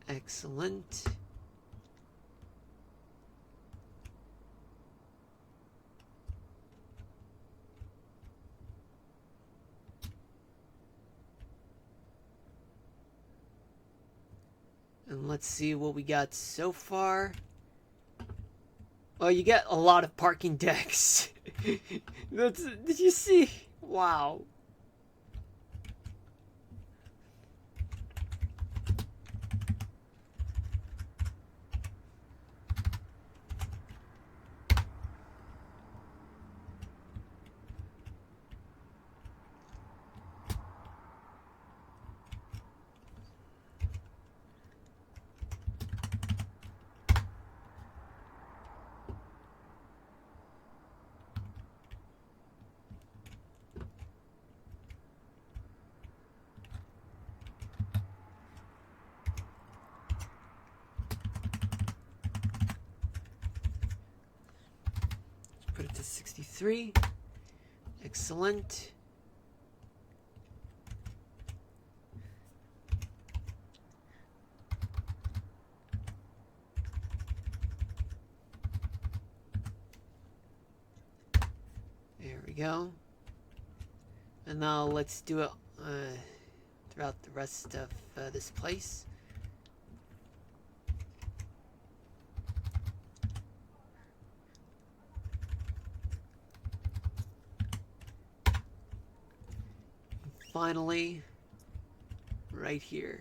Excellent. And let's see what we got so far. Well, you get a lot of parking decks. Did you see? Wow. Put it to 63. Excellent. go. And now let's do it throughout the rest of this place. Finally, right here.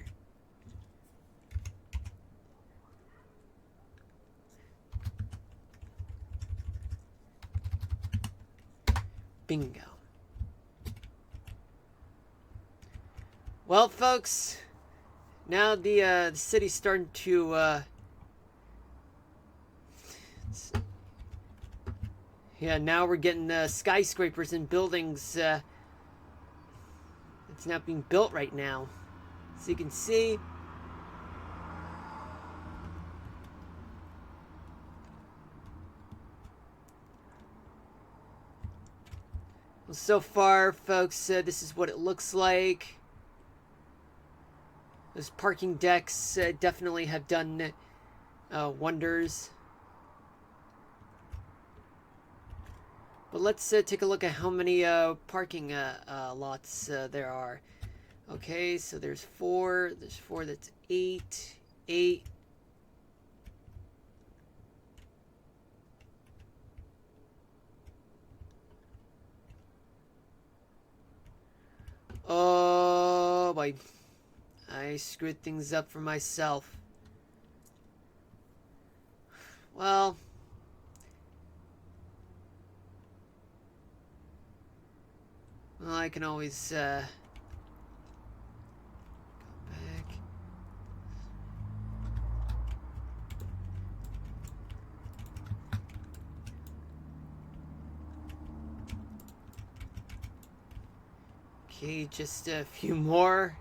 Bingo. Well, folks, now the city's starting to yeah, now we're getting skyscrapers and buildings. It's not being built right now, so you can see. Well, so far, folks, this is what it looks like. Those parking decks definitely have done wonders. But let's take a look at how many parking lots there are. Okay, so there's 4. There's 4. That's 8. 8. Oh boy, I screwed things up for myself. Well, I can always go back. Okay, just a few more.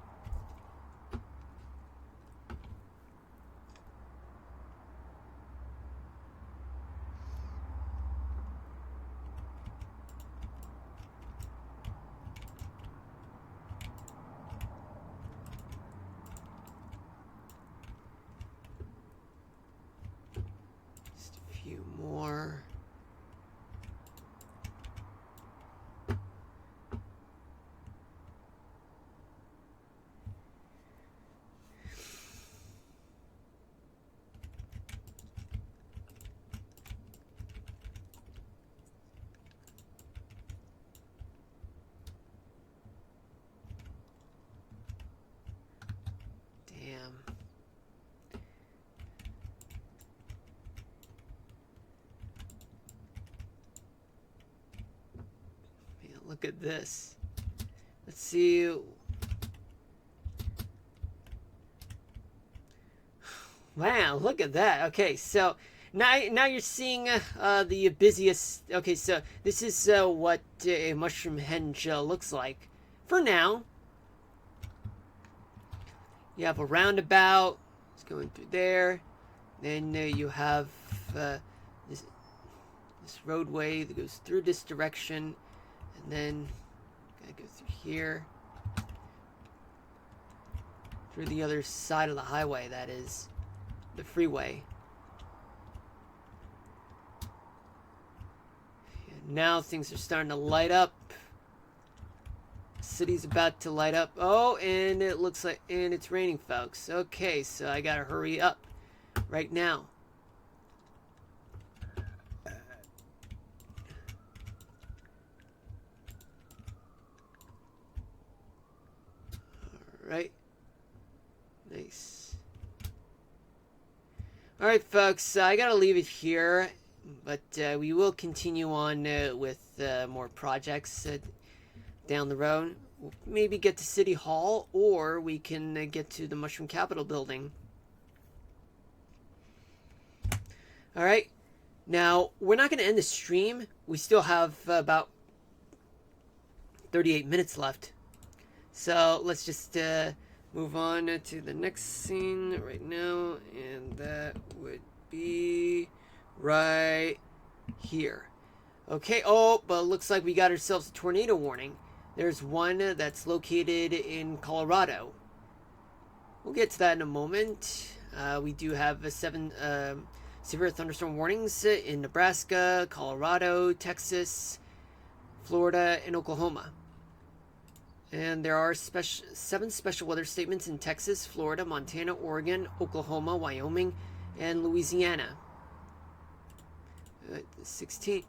Just a few more. Look at this. Let's see. Wow, look at that. Okay, so now you're seeing the busiest. Okay, so this is what a mushroom henge looks like for now. You have a roundabout. It's going through there. Then you have this roadway that goes through this direction. And then gotta go through here. Through the other side of the highway, that is. The freeway. And now things are starting to light up. City's about to light up. Oh, and it looks like, and it's raining, folks. Okay, so I gotta hurry up right now. Right. Nice. Alright, folks, I gotta leave it here, but we will continue on with more projects down the road. We'll maybe get to City Hall, or we can get to the Mushroom Capital building. Alright, now, we're not going to end the stream. We still have about 38 minutes left. So let's just move on to the next scene right now, and that would be right here. Okay, oh, but it looks like we got ourselves a tornado warning. There's one that's located in Colorado. We'll get to that in a moment. We do have 7 severe thunderstorm warnings in Nebraska, Colorado, Texas, Florida, and Oklahoma. And there are 7 special weather statements in Texas, Florida, Montana, Oregon, Oklahoma, Wyoming, and Louisiana. 16.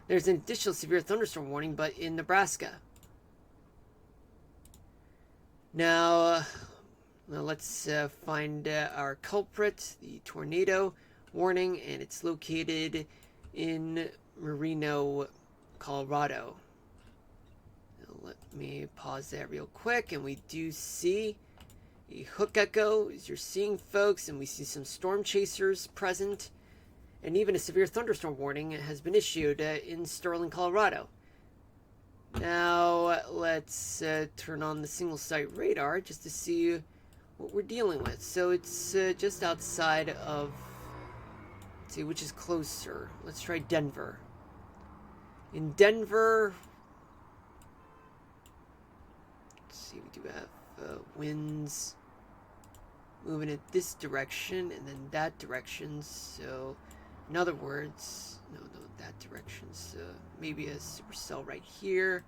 There's an additional severe thunderstorm warning, but in Nebraska. Now let's find our culprit, the tornado warning, and it's located in Merino, Colorado. Let me pause that real quick, and we do see a hook echo, as you're seeing, folks, and we see some storm chasers present, and even a severe thunderstorm warning has been issued in Sterling, Colorado. Now, let's turn on the single site radar just to see what we're dealing with. So it's just outside of, let's see, which is closer. Let's try Denver. In Denver, see, we do have winds moving in this direction and then that direction. So, in other words, no, that direction. So maybe a supercell right here.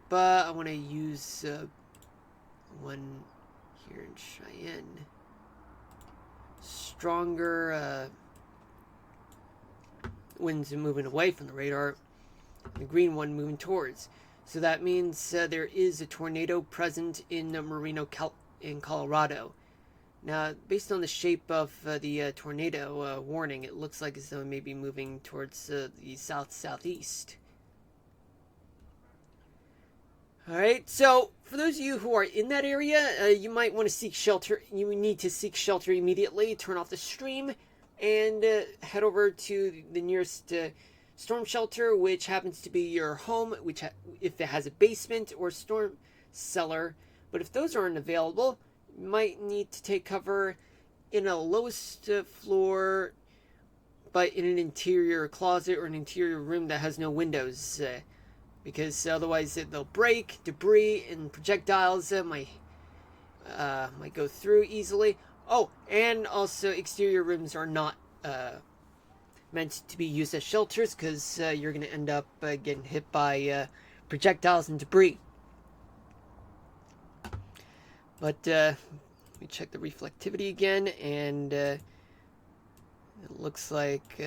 But I want to use one here in Cheyenne. Stronger winds are moving away from the radar. The green one moving towards. So that means there is a tornado present in Merino, in Colorado. Now, based on the shape of the tornado warning, it looks like as though it may be moving towards the south-southeast. Alright, so for those of you who are in that area, you might want to seek shelter. You need to seek shelter immediately, turn off the stream, and head over to the nearest storm shelter, which happens to be your home, which if it has a basement or storm cellar. But if those aren't available, you might need to take cover in a lowest floor, but in an interior closet or an interior room that has no windows, because otherwise they'll break. Debris and projectiles might go through easily. Oh, and also exterior rooms are not meant to be used as shelters, because you're going to end up getting hit by projectiles and debris. But we check the reflectivity again, and it looks like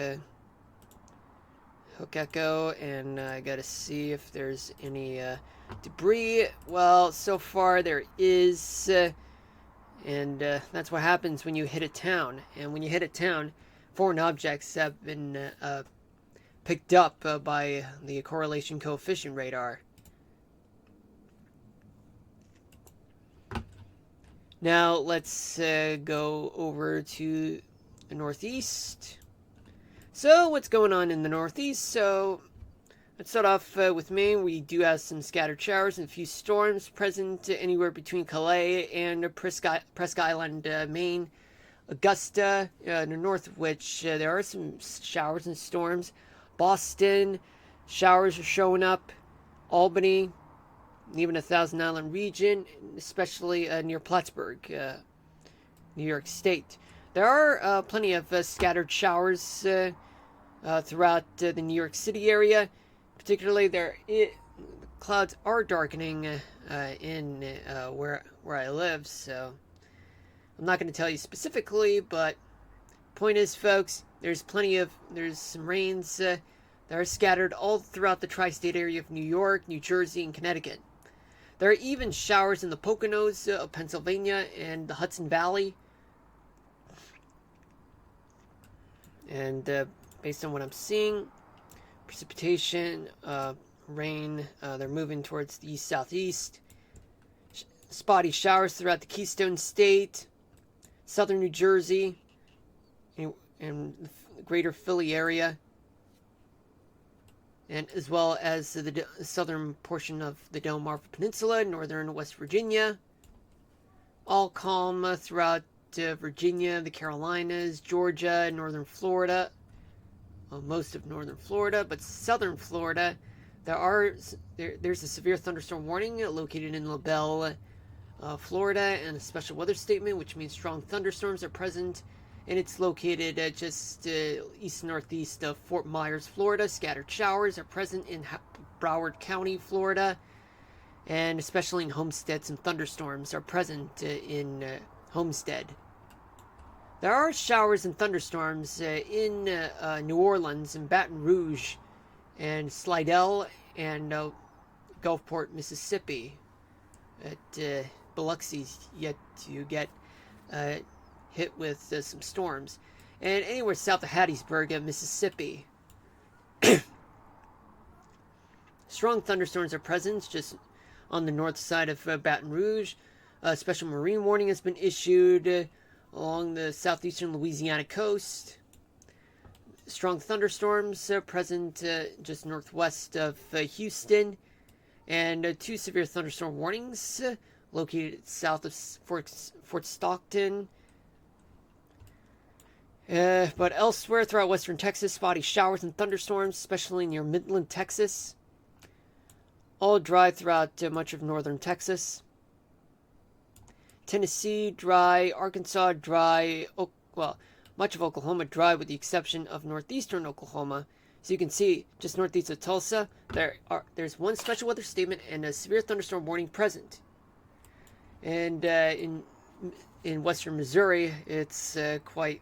hook echo, and I gotta see if there's any debris. Well, so far there is, and that's what happens when you hit a town. And when you hit a town, foreign objects have been picked up by the correlation coefficient radar. Now let's go over to the northeast. So what's going on in the northeast? So let's start off with Maine. We do have some scattered showers and a few storms present anywhere between Calais and Presque Island, Maine. Augusta, in the north of which there are some showers and storms. Boston, showers are showing up. Albany, even the Thousand Island region, especially near Plattsburgh, New York State. There are plenty of scattered showers throughout the New York City area. Particularly, clouds are darkening in where I live, so I'm not going to tell you specifically, but point is, folks, there's some rains that are scattered all throughout the tri-state area of New York, New Jersey, and Connecticut. There are even showers in the Poconos of Pennsylvania and the Hudson Valley. And based on what I'm seeing, precipitation, rain, they're moving towards the east-southeast. Spotty showers throughout the Keystone State, southern New Jersey, and the greater Philly area, and as well as the southern portion of the Delmarva Peninsula, northern West Virginia. All calm throughout Virginia, the Carolinas, Georgia, northern Florida, most of northern Florida, but southern Florida, there's a severe thunderstorm warning located in LaBelle, Florida, and a special weather statement, which means strong thunderstorms are present, and it's located just east-northeast of Fort Myers, Florida. Scattered showers are present in Broward County, Florida, and especially in Homestead, some thunderstorms are present in Homestead. There are showers and thunderstorms in New Orleans and Baton Rouge and Slidell and Gulfport, Mississippi. Biloxi's yet to get hit with some storms. And anywhere south of Hattiesburg, Mississippi. Strong thunderstorms are present just on the north side of Baton Rouge. A special marine warning has been issued along the southeastern Louisiana coast. Strong thunderstorms are present just northwest of Houston. And 2 severe thunderstorm warnings located south of Fort Stockton. But elsewhere throughout western Texas, spotty showers and thunderstorms, especially near Midland, Texas. All dry throughout much of northern Texas. Tennessee, dry. Arkansas, dry. Much of Oklahoma, dry with the exception of northeastern Oklahoma. So you can see, just northeast of Tulsa, there's one special weather statement and a severe thunderstorm warning present. And in western Missouri, it's quite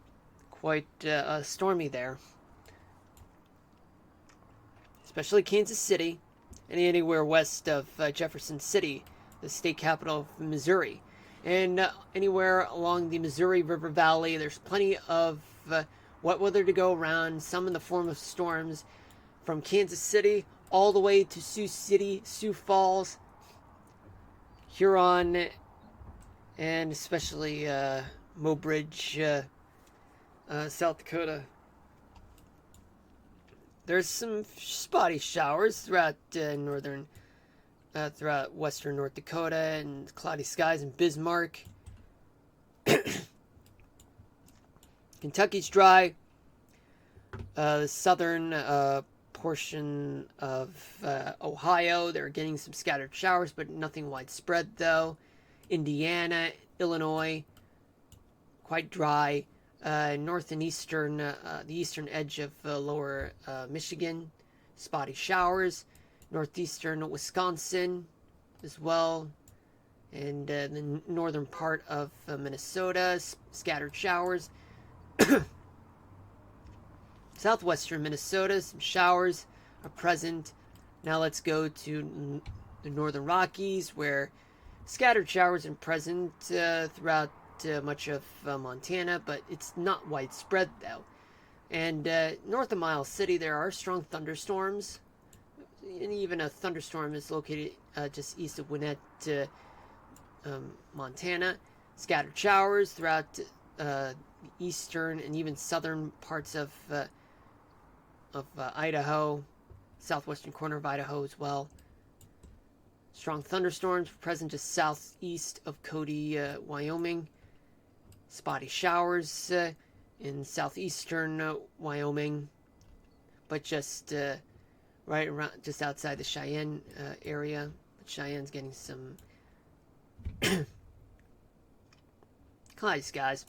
stormy there. Especially Kansas City and anywhere west of Jefferson City, the state capital of Missouri. And anywhere along the Missouri River Valley, there's plenty of wet weather to go around, some in the form of storms from Kansas City all the way to Sioux City, Sioux Falls, Huron, and especially Mobridge, South Dakota. There's some spotty showers throughout throughout western North Dakota, and cloudy skies in Bismarck. Kentucky's dry. The southern portion of Ohio, they're getting some scattered showers, but nothing widespread though. Indiana, Illinois, quite dry. North and eastern, the eastern edge of lower Michigan, spotty showers. Northeastern Wisconsin as well. And the northern part of Minnesota, scattered showers. Southwestern Minnesota, some showers are present. Now let's go to the northern Rockies, where scattered showers are present throughout much of Montana, but it's not widespread though. And north of Miles City, there are strong thunderstorms, and even a thunderstorm is located just east of Gwinnett, Montana. Scattered showers throughout the eastern and even southern parts of Idaho, southwestern corner of Idaho as well. Strong thunderstorms present just southeast of Cody, Wyoming. Spotty showers in southeastern Wyoming, but just right around, just outside the Cheyenne area. But Cheyenne's getting some cloudy skies.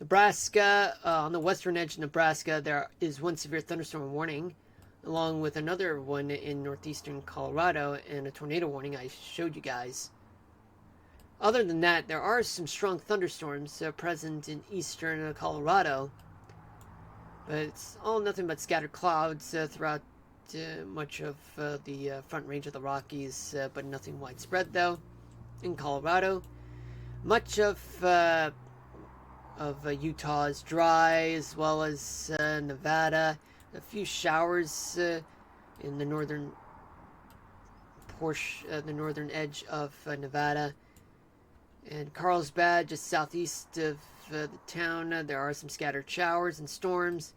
Nebraska, on the western edge of Nebraska, there is one severe thunderstorm warning, along with another one in northeastern Colorado, and a tornado warning I showed you guys. Other than that, there are some strong thunderstorms present in eastern Colorado, but it's all nothing but scattered clouds throughout much of the front range of the Rockies, but nothing widespread though. In Colorado, much of Utah is dry, as well as Nevada. A few showers in the northern portion, the northern edge of Nevada. And Carlsbad, just southeast of the town, there are some scattered showers and storms.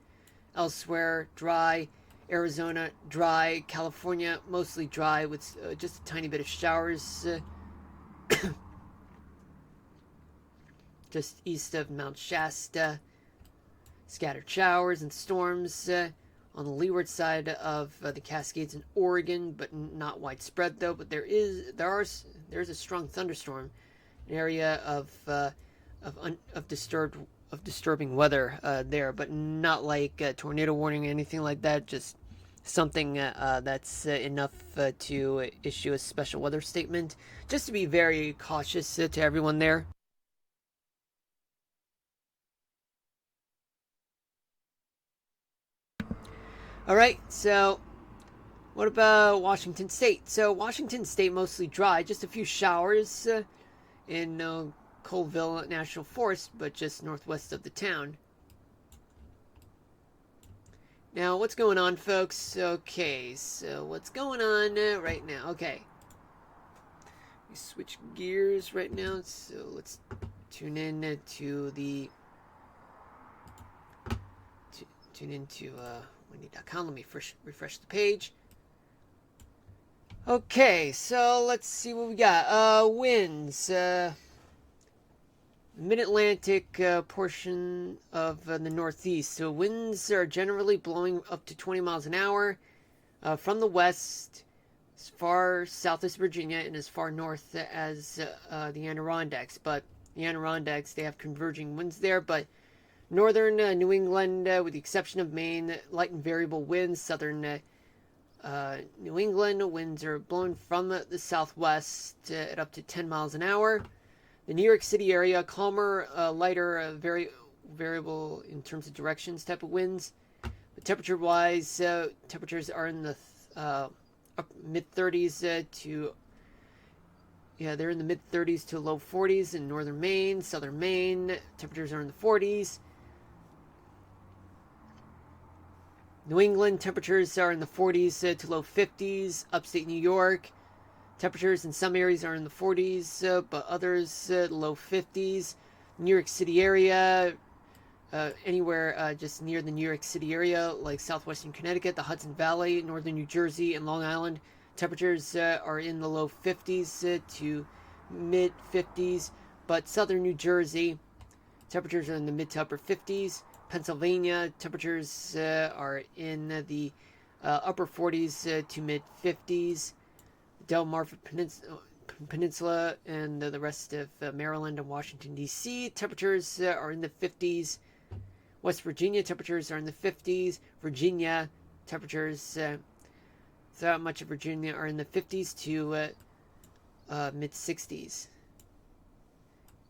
Elsewhere, dry. Arizona, dry. California, mostly dry with just a tiny bit of showers. Just east of Mount Shasta. Scattered showers and storms on the leeward side of the Cascades in Oregon, but not widespread though. But there's a strong thunderstorm, an area of disturbing weather there, but not like a tornado warning or anything like that. Just something that's enough to issue a special weather statement, just to be very cautious to everyone there. All right, so what about Washington State? So Washington State mostly dry, just a few showers in Colville National Forest, but just northwest of the town. Now, what's going on, folks? Okay, so what's going on right now? Okay, we switch gears right now, so let's tune in to the tune into Wendy.com. Let me refresh the page. Okay, so let's see what we got. Winds. Mid-Atlantic portion of the Northeast. So winds are generally blowing up to 20 miles an hour from the west as far south as Virginia and as far north as the Adirondacks. But the Adirondacks, they have converging winds there. But northern New England, with the exception of Maine, light and variable winds. Southern New England, winds are blowing from the southwest at up to 10 miles an hour. The New York City area, calmer, lighter, very variable in terms of directions type of winds. But temperature-wise, temperatures are in the mid-30s they're in the mid-30s to low 40s in northern Maine, southern Maine. Temperatures are in the 40s. New England, temperatures are in the 40s to low 50s. Upstate New York, temperatures in some areas are in the 40s, but others low 50s. New York City area, anywhere just near the New York City area, like southwestern Connecticut, the Hudson Valley, northern New Jersey, and Long Island, temperatures are in the low 50s to mid 50s. But southern New Jersey, temperatures are in the mid to upper 50s. Pennsylvania, temperatures are in the upper 40s to mid 50s. Delmarva Peninsula and the rest of Maryland and Washington, D.C. Temperatures are in the 50s. West Virginia, temperatures are in the 50s. Virginia, temperatures throughout much of Virginia are in the 50s to mid 60s.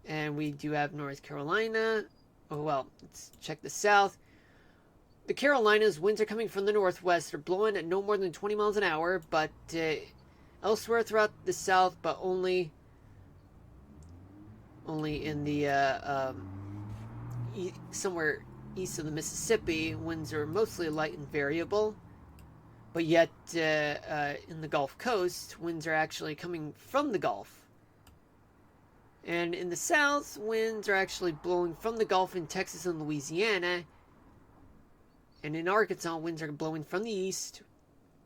And we do have North Carolina. Oh, well, let's check the south. The Carolinas, winds are coming from the northwest. They're blowing at no more than 20 miles an hour, but elsewhere throughout the south, but only in the somewhere east of the Mississippi, winds are mostly light and variable. But yet, in the Gulf Coast, winds are actually coming from the Gulf. And in the south, winds are actually blowing from the Gulf in Texas and Louisiana. And in Arkansas, winds are blowing from the east,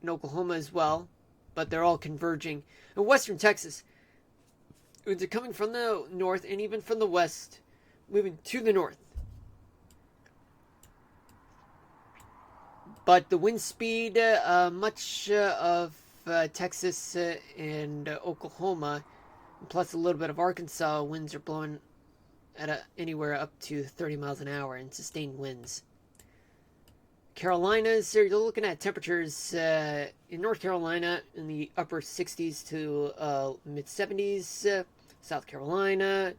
in Oklahoma as well. But they're all converging. In western Texas, winds are coming from the north and even from the west, moving to the north. But the wind speed, much of Texas and Oklahoma, plus a little bit of Arkansas, winds are blowing at anywhere up to 30 miles an hour in sustained winds. Carolinas, so you're looking at temperatures in North Carolina in the upper 60s to mid 70s. South Carolina,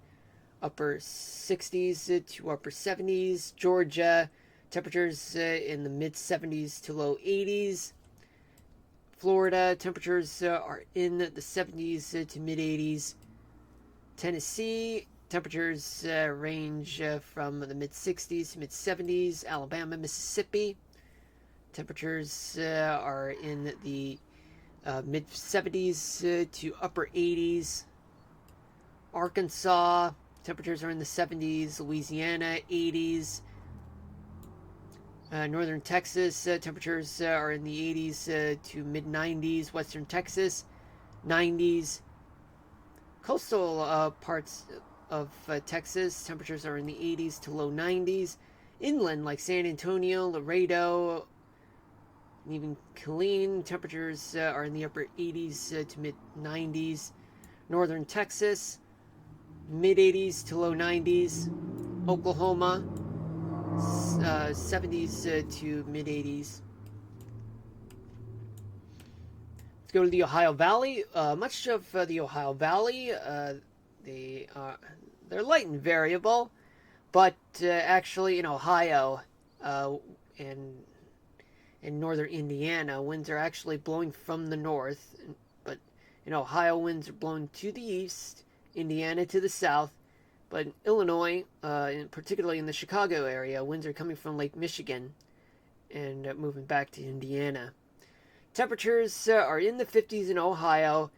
upper 60s to upper 70s. Georgia, temperatures in the mid 70s to low 80s. Florida, temperatures are in the 70s to mid 80s. Tennessee, temperatures range from the mid 60s to mid 70s. Alabama, Mississippi, temperatures are in the mid 70s to upper 80s. Arkansas, temperatures are in the 70s. Louisiana, 80s. Northern Texas, temperatures are in the 80s to mid 90s. Western Texas, 90s. Coastal parts of Texas, temperatures are in the 80s to low 90s. Inland, like San Antonio, Laredo, and even Killeen, temperatures are in the upper 80s to mid 90s. Northern Texas, mid 80s to low 90s. Oklahoma, 70s to mid 80s. Let's go to the Ohio Valley. Much of the Ohio Valley, they're light and variable, but actually in Ohio and in northern Indiana, winds are actually blowing from the north, but in Ohio, winds are blowing to the east, Indiana to the south, but in Illinois, particularly in the Chicago area, winds are coming from Lake Michigan and moving back to Indiana. Temperatures are in the 50s in Ohio,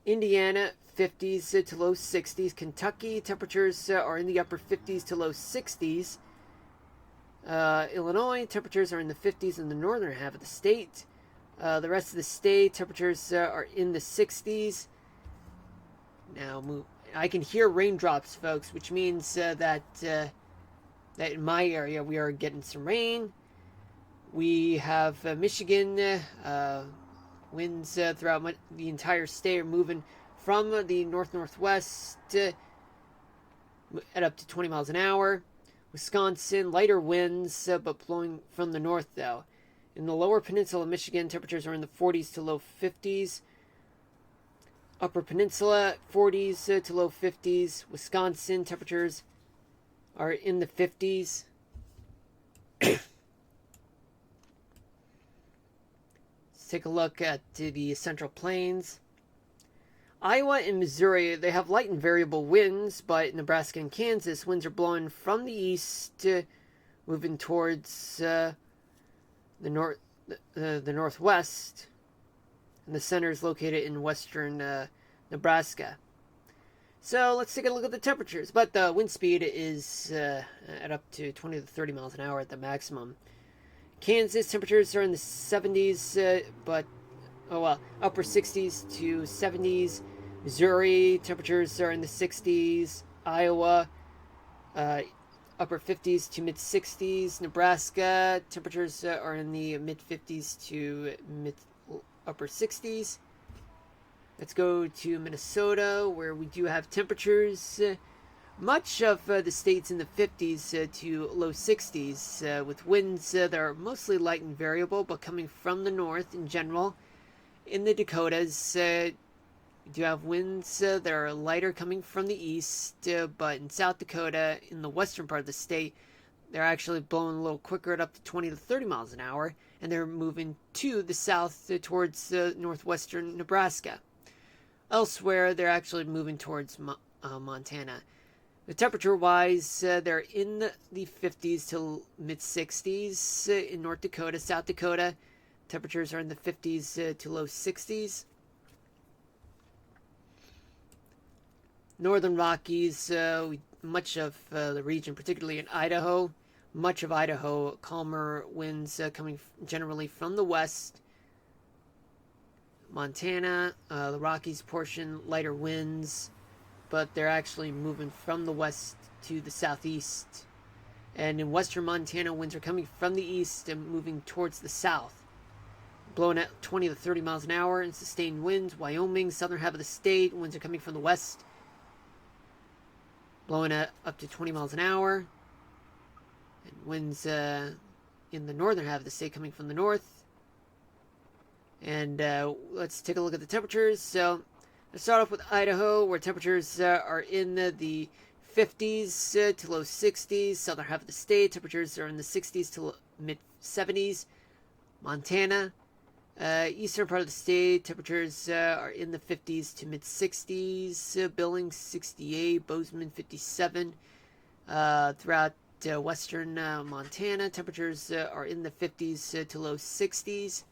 Indiana 50s to low 60s, Kentucky temperatures are in the upper 50s to low 60s, Illinois temperatures are in the 50s in the northern half of the state. The rest of the state temperatures are in the 60s. Now I can hear raindrops, folks, which means that in my area we are getting some rain. We have Michigan winds throughout the entire state are moving from the north-northwest at up to 20 miles an hour. Wisconsin, lighter winds, but blowing from the north, though. In the lower peninsula of Michigan, temperatures are in the 40s to low 50s. Upper Peninsula, 40s to low 50s. Wisconsin, temperatures are in the 50s. Take a look at the Central Plains. Iowa and Missouri, they have light and variable winds, but Nebraska and Kansas, winds are blowing from the east, moving towards the northwest, and the center is located in western Nebraska. So let's take a look at the temperatures. But the wind speed is at up to 20 to 30 miles an hour at the maximum. Kansas temperatures are in the 70s, but upper 60s to 70s. Missouri temperatures are in the 60s. Iowa, upper 50s to mid 60s. Nebraska temperatures are in the mid 50s to upper 60s. Let's go to Minnesota, where we do have temperatures. Much of the state's in the 50s to low 60s, with winds that are mostly light and variable, but coming from the north in general. In the Dakotas, we do have winds that are lighter coming from the east, but in South Dakota, in the western part of the state, they're actually blowing a little quicker at up to 20 to 30 miles an hour, and they're moving to the south towards northwestern Nebraska. Elsewhere, they're actually moving towards Montana. The temperature-wise, they're in the 50s to mid-60s in North Dakota. South Dakota, temperatures are in the 50s to low 60s. Northern Rockies, much of the region, particularly in Idaho, much of Idaho, calmer winds coming generally from the west. Montana, the Rockies portion, lighter winds, but they're actually moving from the west to the southeast. And in western Montana, winds are coming from the east and moving towards the south, blowing at 20 to 30 miles an hour and sustained winds. Wyoming, southern half of the state, winds are coming from the west, blowing at up to 20 miles an hour. And winds in the northern half of the state coming from the north. And let's take a look at the temperatures. So let's start off with Idaho, where temperatures are in the 50s to low 60s. Southern half of the state, temperatures are in the 60s to mid 70s. Montana, eastern part of the state, temperatures are in the 50s to mid 60s. Billings 68, Bozeman 57. Throughout western Montana, temperatures are in the 50s to low 60s.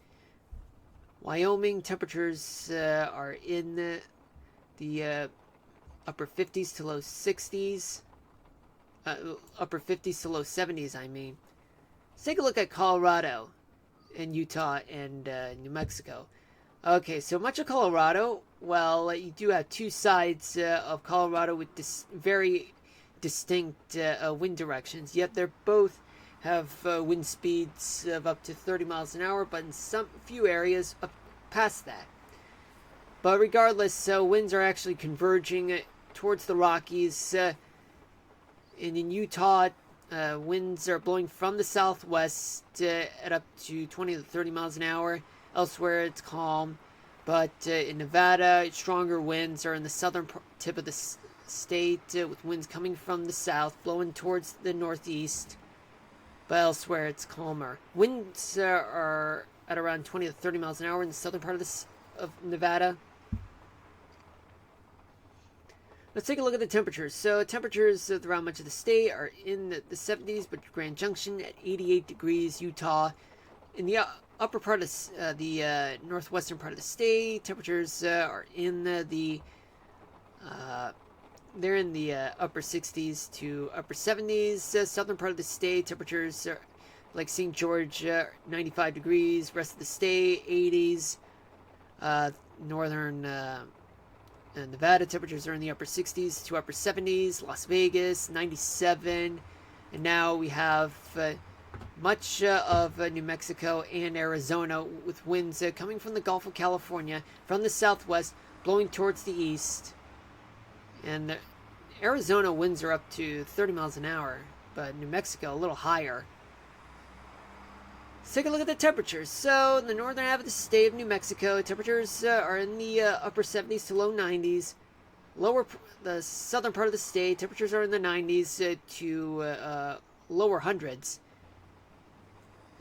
Wyoming, temperatures are in the upper 50s to low 60s. Upper 50s to low 70s, I mean. Let's take a look at Colorado and Utah and New Mexico. Okay, so much of Colorado, well, you do have two sides of Colorado with very distinct wind directions, yet they're both have wind speeds of up to 30 miles an hour, but in some few areas up past that. But regardless, winds are actually converging towards the Rockies. And in Utah, winds are blowing from the southwest at up to 20 to 30 miles an hour. Elsewhere, it's calm. But in Nevada, stronger winds are in the southern tip of the state, with winds coming from the south, blowing towards the northeast. But elsewhere, it's calmer. Winds are at around 20 to 30 miles an hour in the southern part of Nevada. Let's take a look at the temperatures. So temperatures throughout much of the state are in the 70s, but Grand Junction at 88 degrees, Utah. In the upper part of the northwestern part of the state, temperatures are in they're in the upper 60s to upper 70s. Southern part of the state, temperatures are like St. George, 95 degrees. Rest of the state, 80s. Northern Nevada, temperatures are in the upper 60s to upper 70s. Las Vegas, 97. And now we have much of New Mexico and Arizona, with winds coming from the Gulf of California from the southwest, blowing towards the east. And Arizona winds are up to 30 miles an hour, but New Mexico a little higher. Let's take a look at the temperatures. So, in the northern half of the state of New Mexico, temperatures are in the upper 70s to low 90s. The southern part of the state, temperatures are in the 90s to lower hundreds.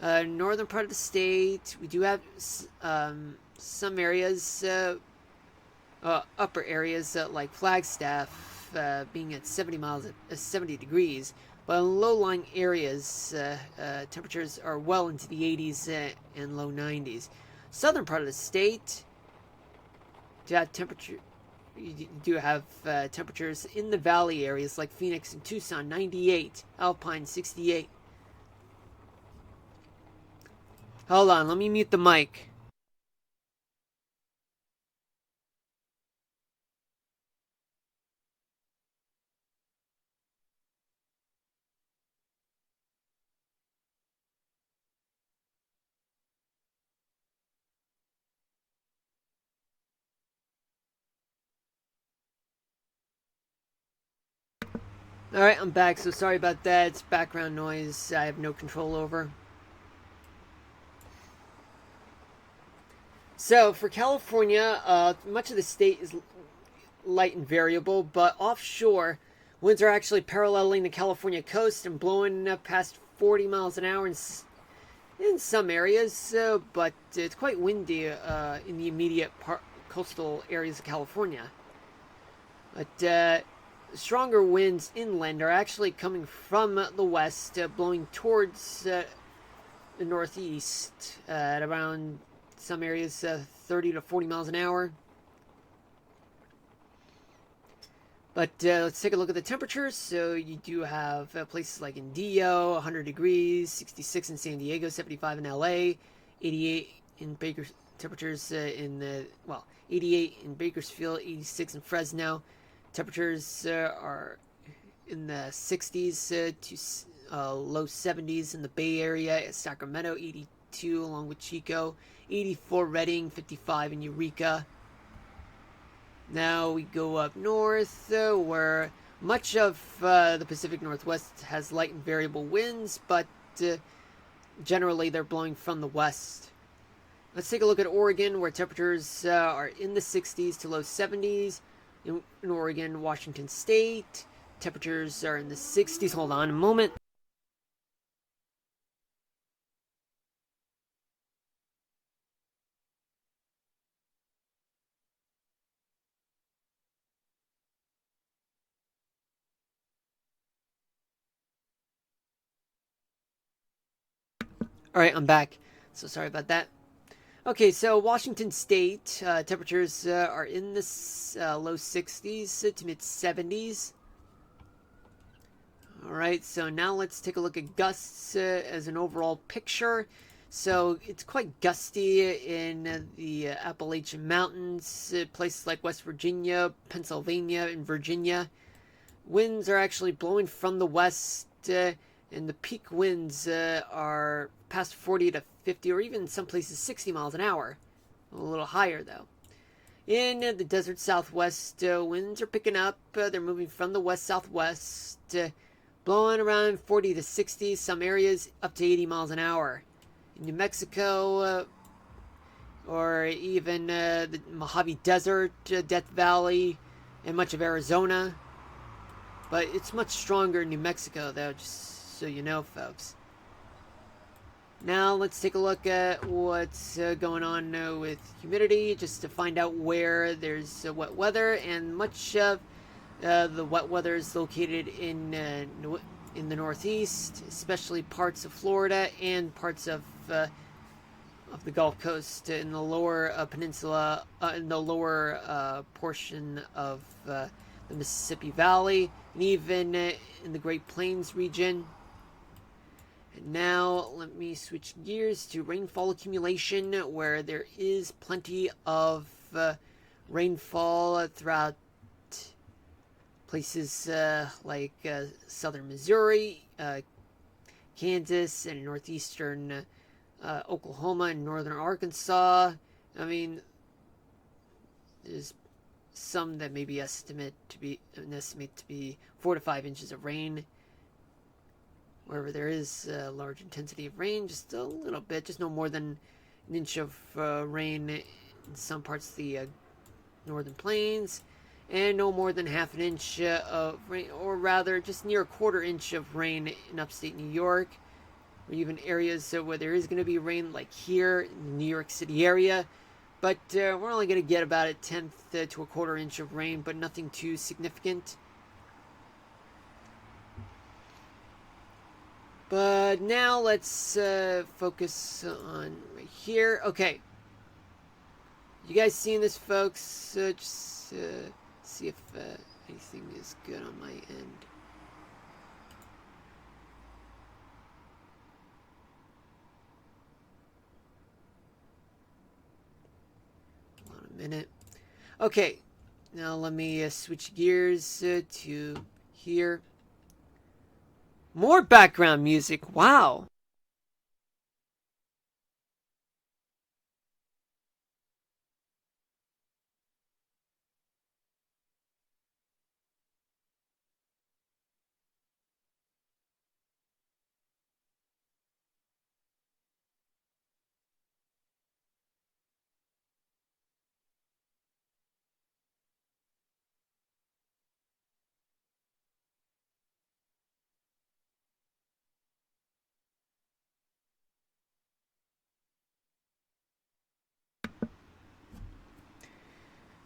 Northern part of the state, we do have some areas, upper areas like Flagstaff, being at 70 degrees. But in low-lying areas, temperatures are well into the 80s and low 90s. Southern part of the state, you do have temperatures in the valley areas like Phoenix and Tucson, 98, Alpine, 68. Hold on, let me mute the mic. Alright, I'm back, so sorry about that. It's background noise I have no control over. So, for California, much of the state is light and variable, but offshore, winds are actually paralleling the California coast and blowing past 40 miles an hour in some areas, but it's quite windy in the immediate coastal areas of California. But stronger winds inland are actually coming from the west, blowing towards the northeast at around some areas 30 to 40 miles an hour. But let's take a look at the temperatures. So you do have places like Indio, 100 degrees, 66 in San Diego, 75 in LA, 88 in temperatures 88 in Bakersfield, 86 in Fresno. Temperatures are in the 60s to low 70s in the Bay Area. Sacramento, 82 along with Chico, 84 Redding, 55 in Eureka. Now we go up north, where much of the Pacific Northwest has light and variable winds, but generally they're blowing from the west. Let's take a look at Oregon, where temperatures are in the 60s to low 70s. In Oregon, Washington State, temperatures are in the 60s. Hold on a moment. Alright, I'm back. So sorry about that. Okay, so Washington State, temperatures are in the low 60s to mid 70s. Alright, so now let's take a look at gusts as an overall picture. So it's quite gusty in the Appalachian Mountains, places like West Virginia, Pennsylvania, and Virginia. Winds are actually blowing from the west, and the peak winds are past 40 to 50, or even in some places 60 miles an hour. A little higher, though. In the desert southwest, winds are picking up. They're moving from the west-southwest, blowing around 40 to 60, some areas up to 80 miles an hour. In New Mexico, or even the Mojave Desert, Death Valley, and much of Arizona. But it's much stronger in New Mexico, though, just so you know, folks. Now let's take a look at what's going on with humidity, just to find out where there's wet weather. And much of the wet weather is located in the Northeast, especially parts of Florida and parts of the Gulf Coast, in the lower peninsula, in the lower portion of the Mississippi Valley, and even in the Great Plains region. And now let me switch gears to rainfall accumulation, where there is plenty of rainfall throughout places like southern Missouri, Kansas, and northeastern Oklahoma and northern Arkansas. I mean, there's some that maybe estimate to be 4 to 5 inches of rain. Wherever there is a large intensity of rain, just a little bit, just no more than an inch of rain in some parts of the northern plains, and no more than half an inch of rain, or rather just near a quarter inch of rain in upstate New York, or even areas where there is going to be rain, like here in the New York City area. But we're only going to get about a tenth to a quarter inch of rain, but nothing too significant. But now let's focus on right here. Okay. You guys seeing this, folks? Just see if anything is good on my end. Hold on a minute. Okay. Now let me switch gears to here. More background music. Wow.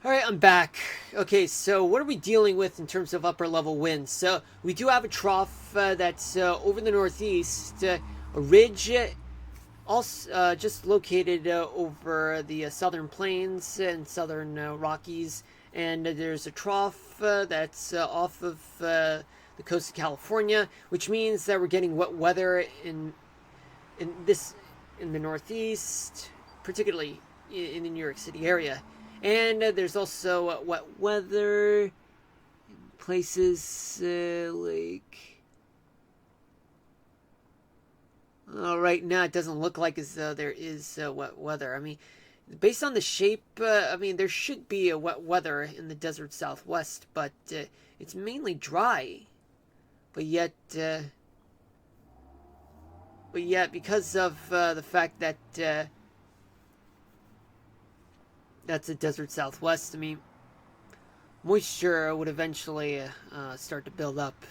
All right, I'm back. Okay, so what are we dealing with in terms of upper level winds? So we do have a trough that's over the northeast, a ridge also just located over the southern plains and southern Rockies, and there's a trough that's off of the coast of California, which means that we're getting wet weather in this in the northeast, particularly in the New York City area. And there's also wet weather in places like... right now, it doesn't look like as though there is wet weather. I mean, based on the shape, I mean, there should be a wet weather in the desert southwest, but it's mainly dry. But yet, because of the fact that that's the desert southwest, I mean, moisture would eventually start to build up.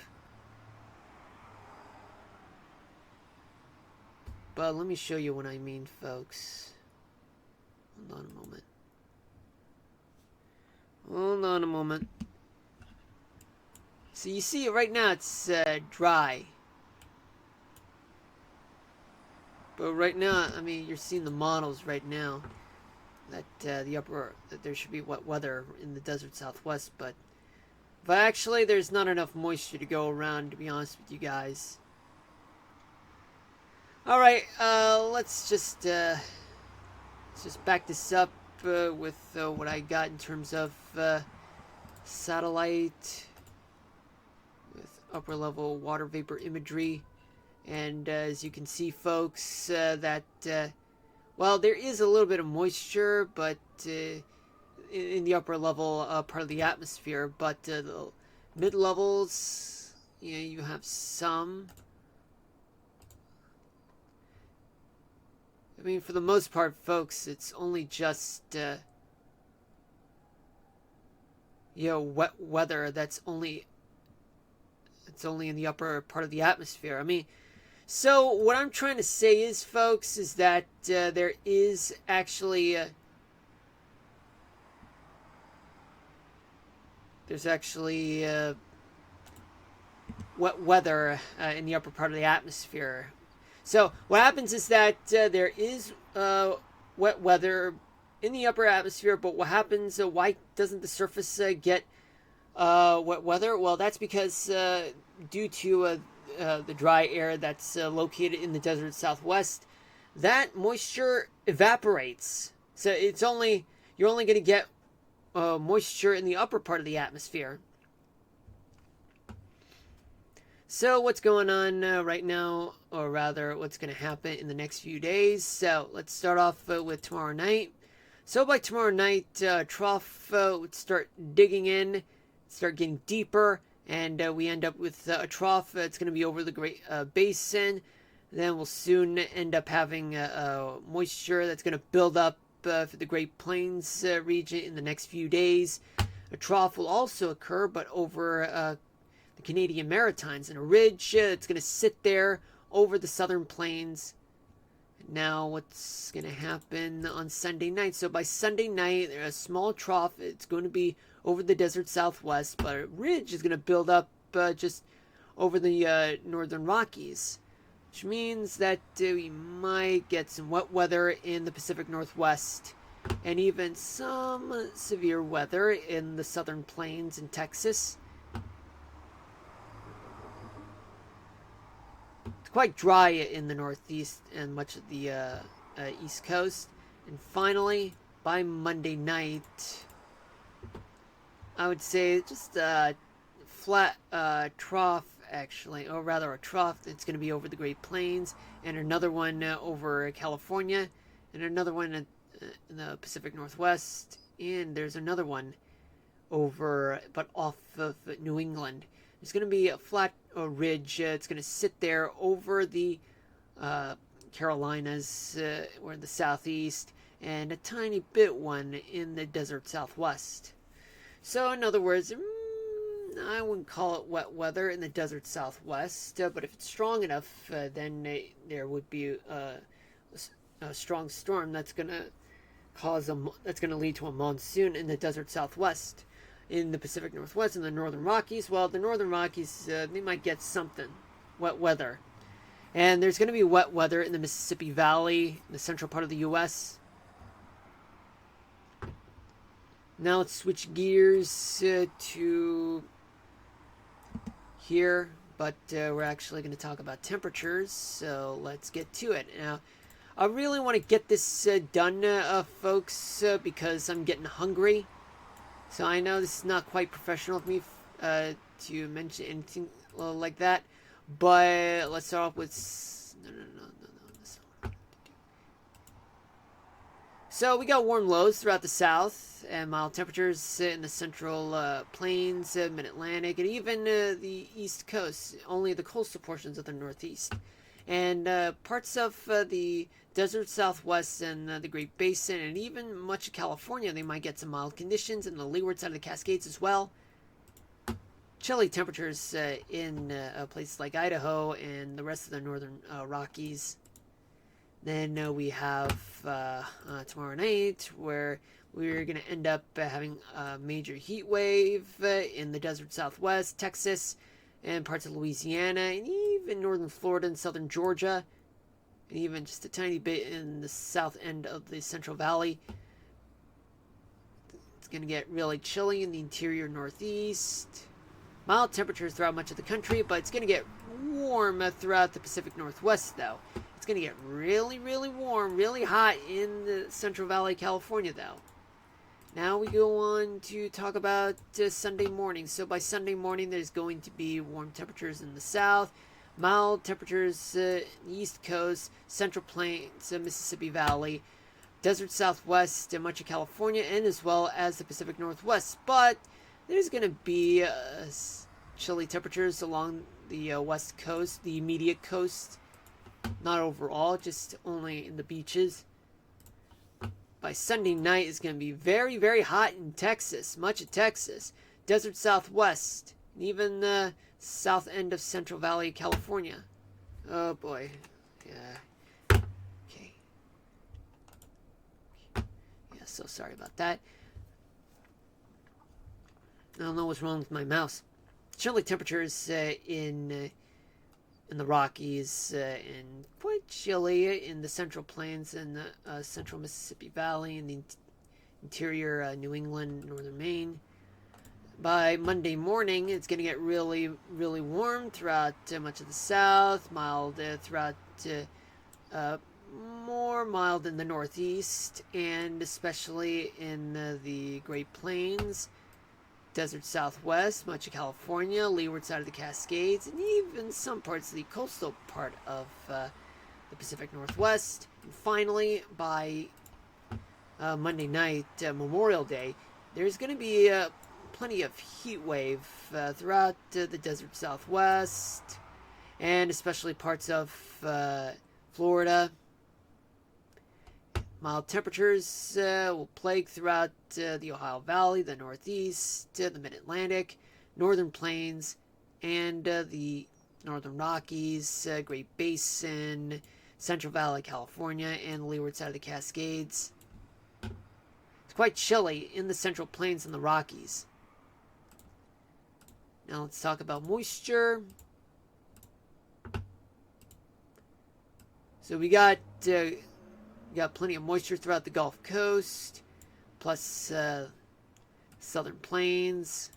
But let me show you what I mean, folks. Hold on a moment. Hold on a moment. So you see, right now it's dry. But right now, I mean, you're seeing the models right now that that there should be wet weather in the desert southwest, but actually there's not enough moisture to go around, to be honest with you guys. All right, let's just back this up with what I got in terms of satellite with upper level water vapor imagery. And as you can see, folks, that well, there is a little bit of moisture, but in the upper level part of the atmosphere, but the mid levels, you have some. I mean, for the most part, folks, it's only just, wet weather that's it's only in the upper part of the atmosphere. I mean, so what I'm trying to say is, folks, is that there is actually wet weather in the upper part of the atmosphere. So what happens is that there is wet weather in the upper atmosphere, but what happens? Why doesn't the surface get wet weather? Well, that's because due to the dry air that's located in the desert southwest, that moisture evaporates. So you're only going to get moisture in the upper part of the atmosphere. So what's going on right now, or rather what's going to happen in the next few days? So let's start off with tomorrow night. So by tomorrow night, trough would start digging in, start getting deeper, and we end up with a trough that's going to be over the Great Basin. Then we'll soon end up having moisture that's going to build up for the Great Plains region in the next few days. A trough will also occur, but over the Canadian Maritimes, and a ridge that's going to sit there over the southern plains. Now, what's going to happen on Sunday night? So by Sunday night, there's a small trough. It's going to be over the desert southwest, but a ridge is going to build up just over the northern Rockies, which means that we might get some wet weather in the Pacific Northwest, and even some severe weather in the southern plains in Texas. It's quite dry in the Northeast and much of the East Coast. And finally, by Monday night, I would say just a flat trough, actually, or rather a trough that's going to be over the Great Plains, and another one over California, and another one in the Pacific Northwest, and there's another one over, but off of New England. There's going to be a flat ridge. It's going to sit there over the Carolinas or in the southeast, and a tiny bit one in the desert southwest. So, in other words, I wouldn't call it wet weather in the desert southwest, but if it's strong enough, then there would be a strong storm that's going to lead to a monsoon in the desert southwest. In the Pacific Northwest and the Northern Rockies, well, the Northern Rockies, they might get something, wet weather. And there's going to be wet weather in the Mississippi Valley, the central part of the U.S. Now let's switch gears to here, but we're actually going to talk about temperatures, so let's get to it. Now, I really want to get this done, folks, because I'm getting hungry. So I know this is not quite professional of me to mention anything like that, but let's start off with no. So we got warm lows throughout the south and mild temperatures in the central plains, mid-Atlantic, and even the east coast. Only the coastal portions of the northeast, and parts of the desert southwest and the Great Basin, and even much of California. They might get some mild conditions in the leeward side of the Cascades as well. Chilly temperatures in places like Idaho and the rest of the northern Rockies. Then we have tomorrow night, where we're going to end up having a major heat wave in the desert southwest, Texas, and parts of Louisiana, and even northern Florida and southern Georgia, and even just a tiny bit in the south end of the Central Valley. It's going to get really chilly in the interior northeast. Mild temperatures throughout much of the country, but it's going to get warm throughout the Pacific Northwest, though. It's going to get really, really warm, really hot in the Central Valley, California, though. Now we go on to talk about Sunday morning. So by Sunday morning, there's going to be warm temperatures in the south, mild temperatures in the East Coast, Central Plains, Mississippi Valley, desert southwest, and much of California, and as well as the Pacific Northwest. But there's going to be chilly temperatures along the west coast, the immediate coast, Not overall, just only in the beaches. By Sunday night, it's going to be very, very hot in Texas, much of Texas, desert Southwest, and even the south end of Central Valley, California. Oh boy. Yeah. Okay. Yeah, so sorry about that. I don't know what's wrong with my mouse. Chilly temperatures in the Rockies and quite chilly in the Central Plains and the Central Mississippi Valley and the interior New England, northern Maine. By Monday morning, it's going to get really, really warm throughout much of the South, mild throughout, more mild in the Northeast, and especially in the Great Plains, desert Southwest, much of California, leeward side of the Cascades, and even some parts of the coastal part of the Pacific Northwest. And finally, by Monday night, Memorial Day, there's going to be plenty of heat wave throughout the desert Southwest, and especially parts of Florida. Mild temperatures will plague throughout the Ohio Valley, the Northeast, the Mid-Atlantic, Northern Plains, and the Northern Rockies, Great Basin, Central Valley, California, and the leeward side of the Cascades. It's quite chilly in the Central Plains and the Rockies. Now let's talk about moisture. So we got plenty of moisture throughout the Gulf Coast, plus Southern Plains.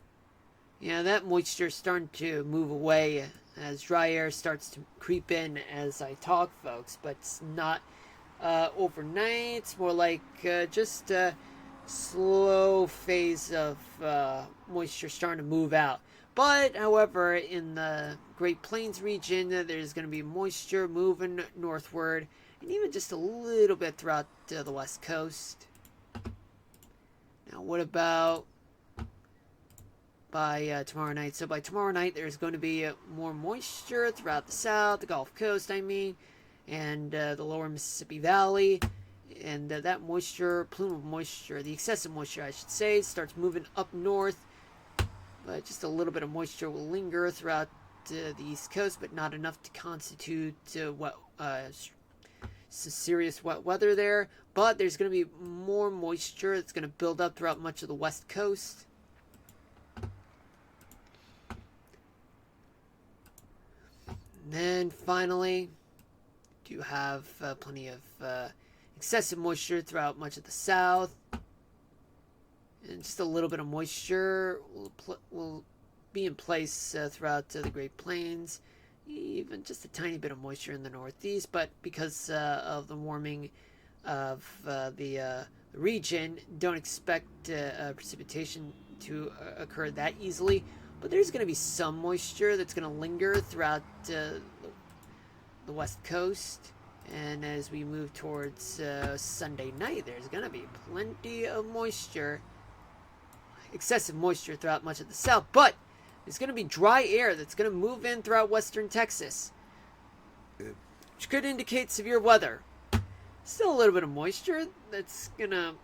Yeah, that moisture is starting to move away as dry air starts to creep in as I talk, folks. But it's not overnight. It's more like just a slow phase of moisture starting to move out. But, however, in the Great Plains region, there's going to be moisture moving northward, and even just a little bit throughout the West Coast. Now, what about by tomorrow night? So by tomorrow night, there's going to be more moisture throughout the South, the Gulf Coast, and the lower Mississippi Valley. And that moisture, plume of moisture, the excessive moisture, I should say, starts moving up north. But just a little bit of moisture will linger throughout the East Coast, but not enough to constitute serious wet weather there. But there's going to be more moisture that's going to build up throughout much of the West Coast. And then finally, you have plenty of excessive moisture throughout much of the South. And just a little bit of moisture will be in place throughout the Great Plains. Even just a tiny bit of moisture in the Northeast, but because of the warming of the region, don't expect precipitation to occur that easily. But there's going to be some moisture that's going to linger throughout the West Coast. And as we move towards Sunday night, there's going to be plenty of moisture, excessive moisture throughout much of the South. But there's going to be dry air that's going to move in throughout western Texas, which could indicate severe weather. Still a little bit of moisture that's going to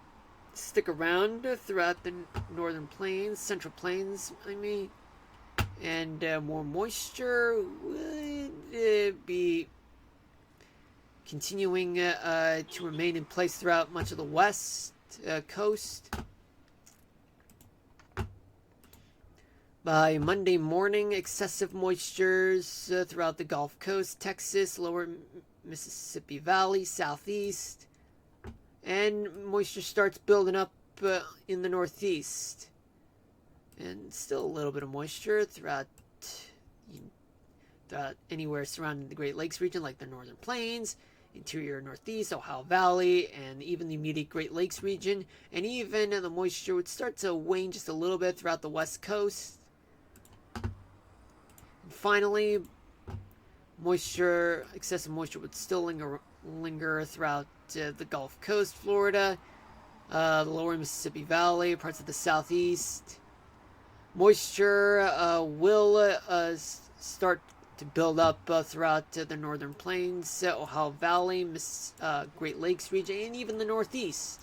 stick around throughout the northern plains, central plains, and more moisture would be continuing to remain in place throughout much of the west coast. By Monday morning, excessive moistures throughout the Gulf Coast, Texas, lower Mississippi Valley, southeast, and moisture starts building up in the northeast. And still a little bit of moisture throughout anywhere surrounding the Great Lakes region, like the Northern Plains, interior Northeast, Ohio Valley, and even the immediate Great Lakes region. And even the moisture would start to wane just a little bit throughout the West Coast. And finally, excessive moisture would still linger throughout the Gulf Coast, Florida, the lower Mississippi Valley, parts of the southeast. Moisture will start to build up throughout the northern plains, Ohio Valley, Great Lakes region, and even the Northeast.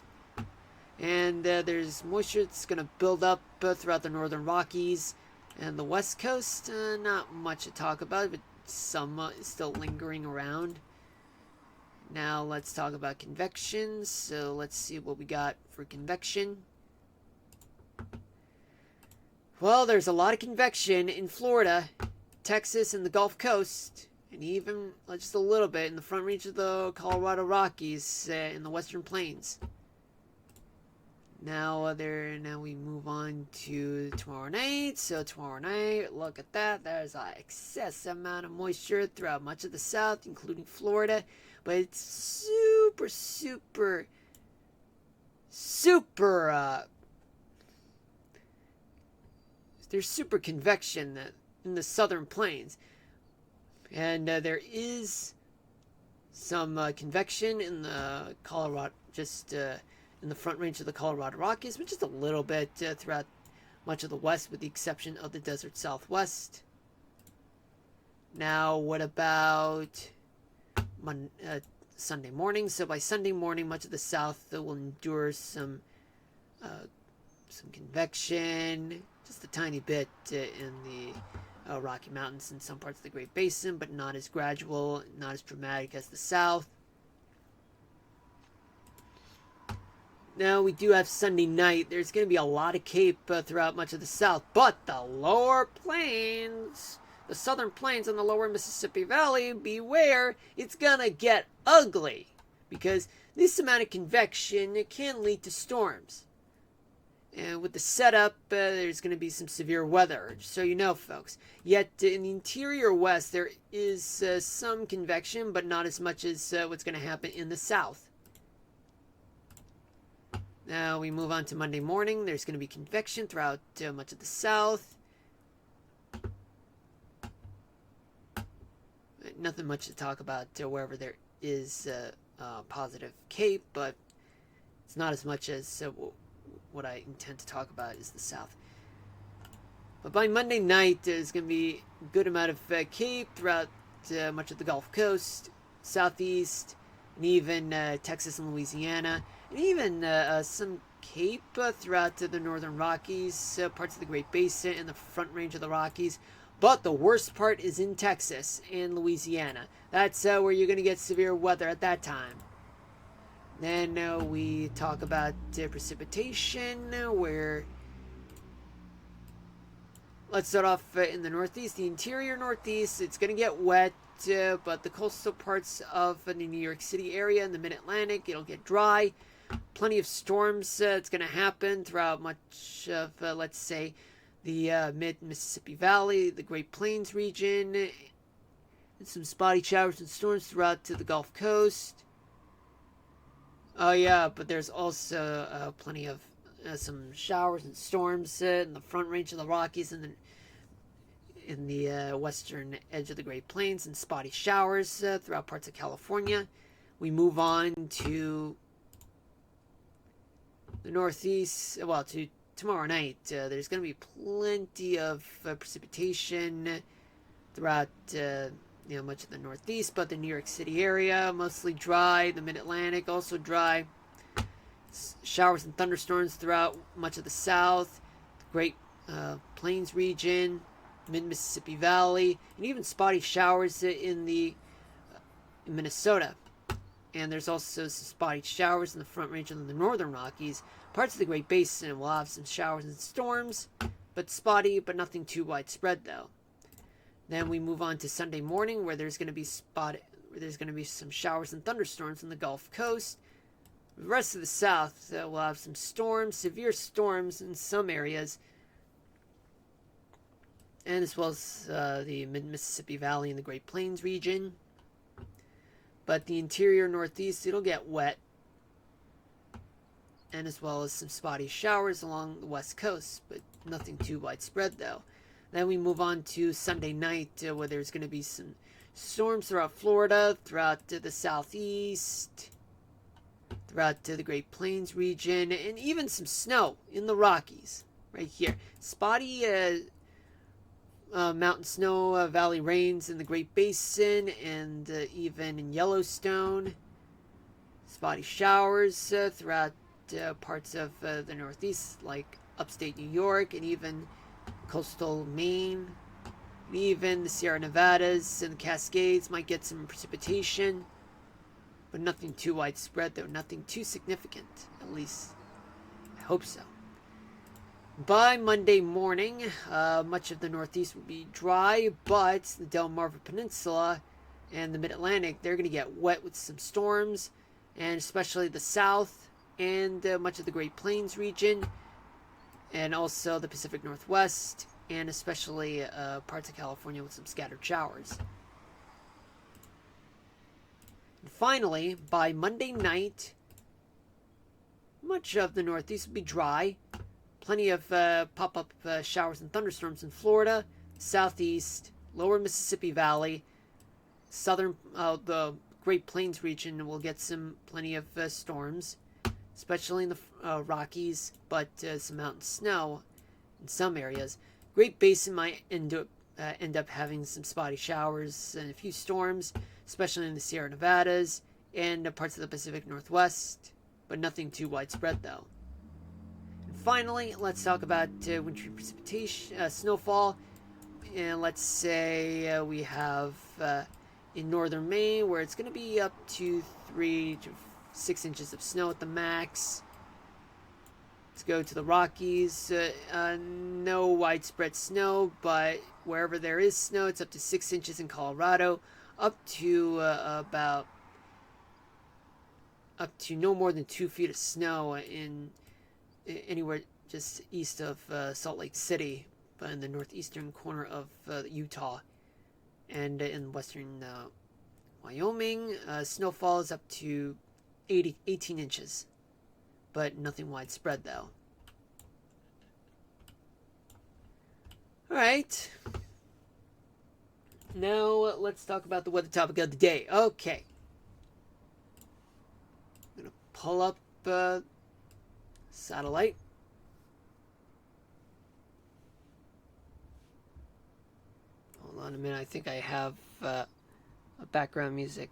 And there's moisture that's going to build up throughout the northern Rockies and the West Coast. Not much to talk about, but some still lingering around. Now let's talk about convection. So let's see what we got for convection. Well, there's a lot of convection in Florida, Texas, and the Gulf Coast, and even just a little bit in the front reach of the Colorado Rockies in the Western Plains. Now we move on to tomorrow night. So tomorrow night, look at that. There's an excess amount of moisture throughout much of the South, including Florida. But it's super there's super convection in the southern plains. And there is some convection in the Colorado, just in the front range of the Colorado Rockies, but just a little bit throughout much of the west, with the exception of the desert southwest. Now, what about Sunday morning? So by Sunday morning, much of the south will endure some convection, just a tiny bit in the Rocky Mountains and some parts of the Great Basin, but not as gradual, not as dramatic as the south. Now, we do have Sunday night. There's going to be a lot of cape throughout much of the south, but the lower plains, the southern plains and the lower Mississippi Valley, beware, it's going to get ugly, because this amount of convection, it can lead to storms. And with the setup, there's going to be some severe weather, just so you know, folks. Yet, in the interior west, there is some convection, but not as much as what's going to happen in the south. Now we move on to Monday morning. There's going to be convection throughout much of the south. Nothing much to talk about wherever there is positive cape, but it's not as much as what I intend to talk about is the south. But by Monday night, there's going to be a good amount of cape throughout much of the Gulf Coast, southeast, and even Texas and Louisiana. And even some cape throughout the northern Rockies, parts of the Great Basin, and the front range of the Rockies. But the worst part is in Texas and Louisiana. That's where you're going to get severe weather at that time. Then we talk about precipitation, where... Let's start off in the Northeast. The interior Northeast, it's going to get wet, but the coastal parts of the New York City area and the Mid-Atlantic, it'll get dry. Plenty of storms. It's going to happen throughout much of, let's say, the mid-Mississippi Valley, the Great Plains region, and some spotty showers and storms throughout to the Gulf Coast. Oh yeah, but there's also plenty of some showers and storms in the front range of the Rockies and in the western edge of the Great Plains, and spotty showers throughout parts of California. We move on to the Northeast, well, to tomorrow night. There's going to be plenty of precipitation throughout much of the Northeast, but the New York City area, mostly dry. The Mid-Atlantic, also dry. Showers and thunderstorms throughout much of the South, the Great Plains region, mid-Mississippi Valley, and even spotty showers in Minnesota. And there's also some spotty showers in the front range of the northern Rockies. Parts of the Great Basin will have some showers and storms, but spotty, but nothing too widespread though. Then we move on to Sunday morning, where there's going to be some showers and thunderstorms in the Gulf Coast. The rest of the South will have some storms, severe storms in some areas, and as well as the mid-Mississippi Valley and the Great Plains region. But the interior Northeast, it'll get wet, and as well as some spotty showers along the West Coast, but nothing too widespread though. Then we move on to Sunday night, where there's going to be some storms throughout Florida, throughout the Southeast, throughout the Great Plains region, and even some snow in the Rockies, right here. Spotty, mountain snow, valley rains in the Great Basin, and even in Yellowstone. Spotty showers throughout parts of the Northeast, like upstate New York, and even coastal Maine. And even the Sierra Nevadas and the Cascades might get some precipitation, but nothing too widespread, though. Nothing too significant, at least I hope so. By Monday morning, much of the Northeast will be dry, but the Delmarva Peninsula and the Mid-Atlantic, they're going to get wet with some storms, and especially the South and much of the Great Plains region, and also the Pacific Northwest, and especially parts of California with some scattered showers. And finally, by Monday night, much of the Northeast will be dry. Plenty of pop-up showers and thunderstorms in Florida, Southeast, Lower Mississippi Valley, Southern, the Great Plains region will get plenty of storms, especially in the Rockies, but some mountain snow in some areas. Great Basin might end up having some spotty showers and a few storms, especially in the Sierra Nevadas and parts of the Pacific Northwest, but nothing too widespread though. Finally, let's talk about wintry precipitation, snowfall. And let's say we have in northern Maine where it's going to be up to 3 to 6 inches of snow at the max. Let's go to the Rockies. No widespread snow, but wherever there is snow, it's up to 6 inches in Colorado, up to no more than 2 feet of snow in anywhere just east of Salt Lake City, but in the northeastern corner of Utah, and in western Wyoming, snowfall is up to 18 inches, but nothing widespread though. Alright, now let's talk about the weather topic of the day. Okay, I'm gonna pull up satellite. Hold on a minute. I think I have background music.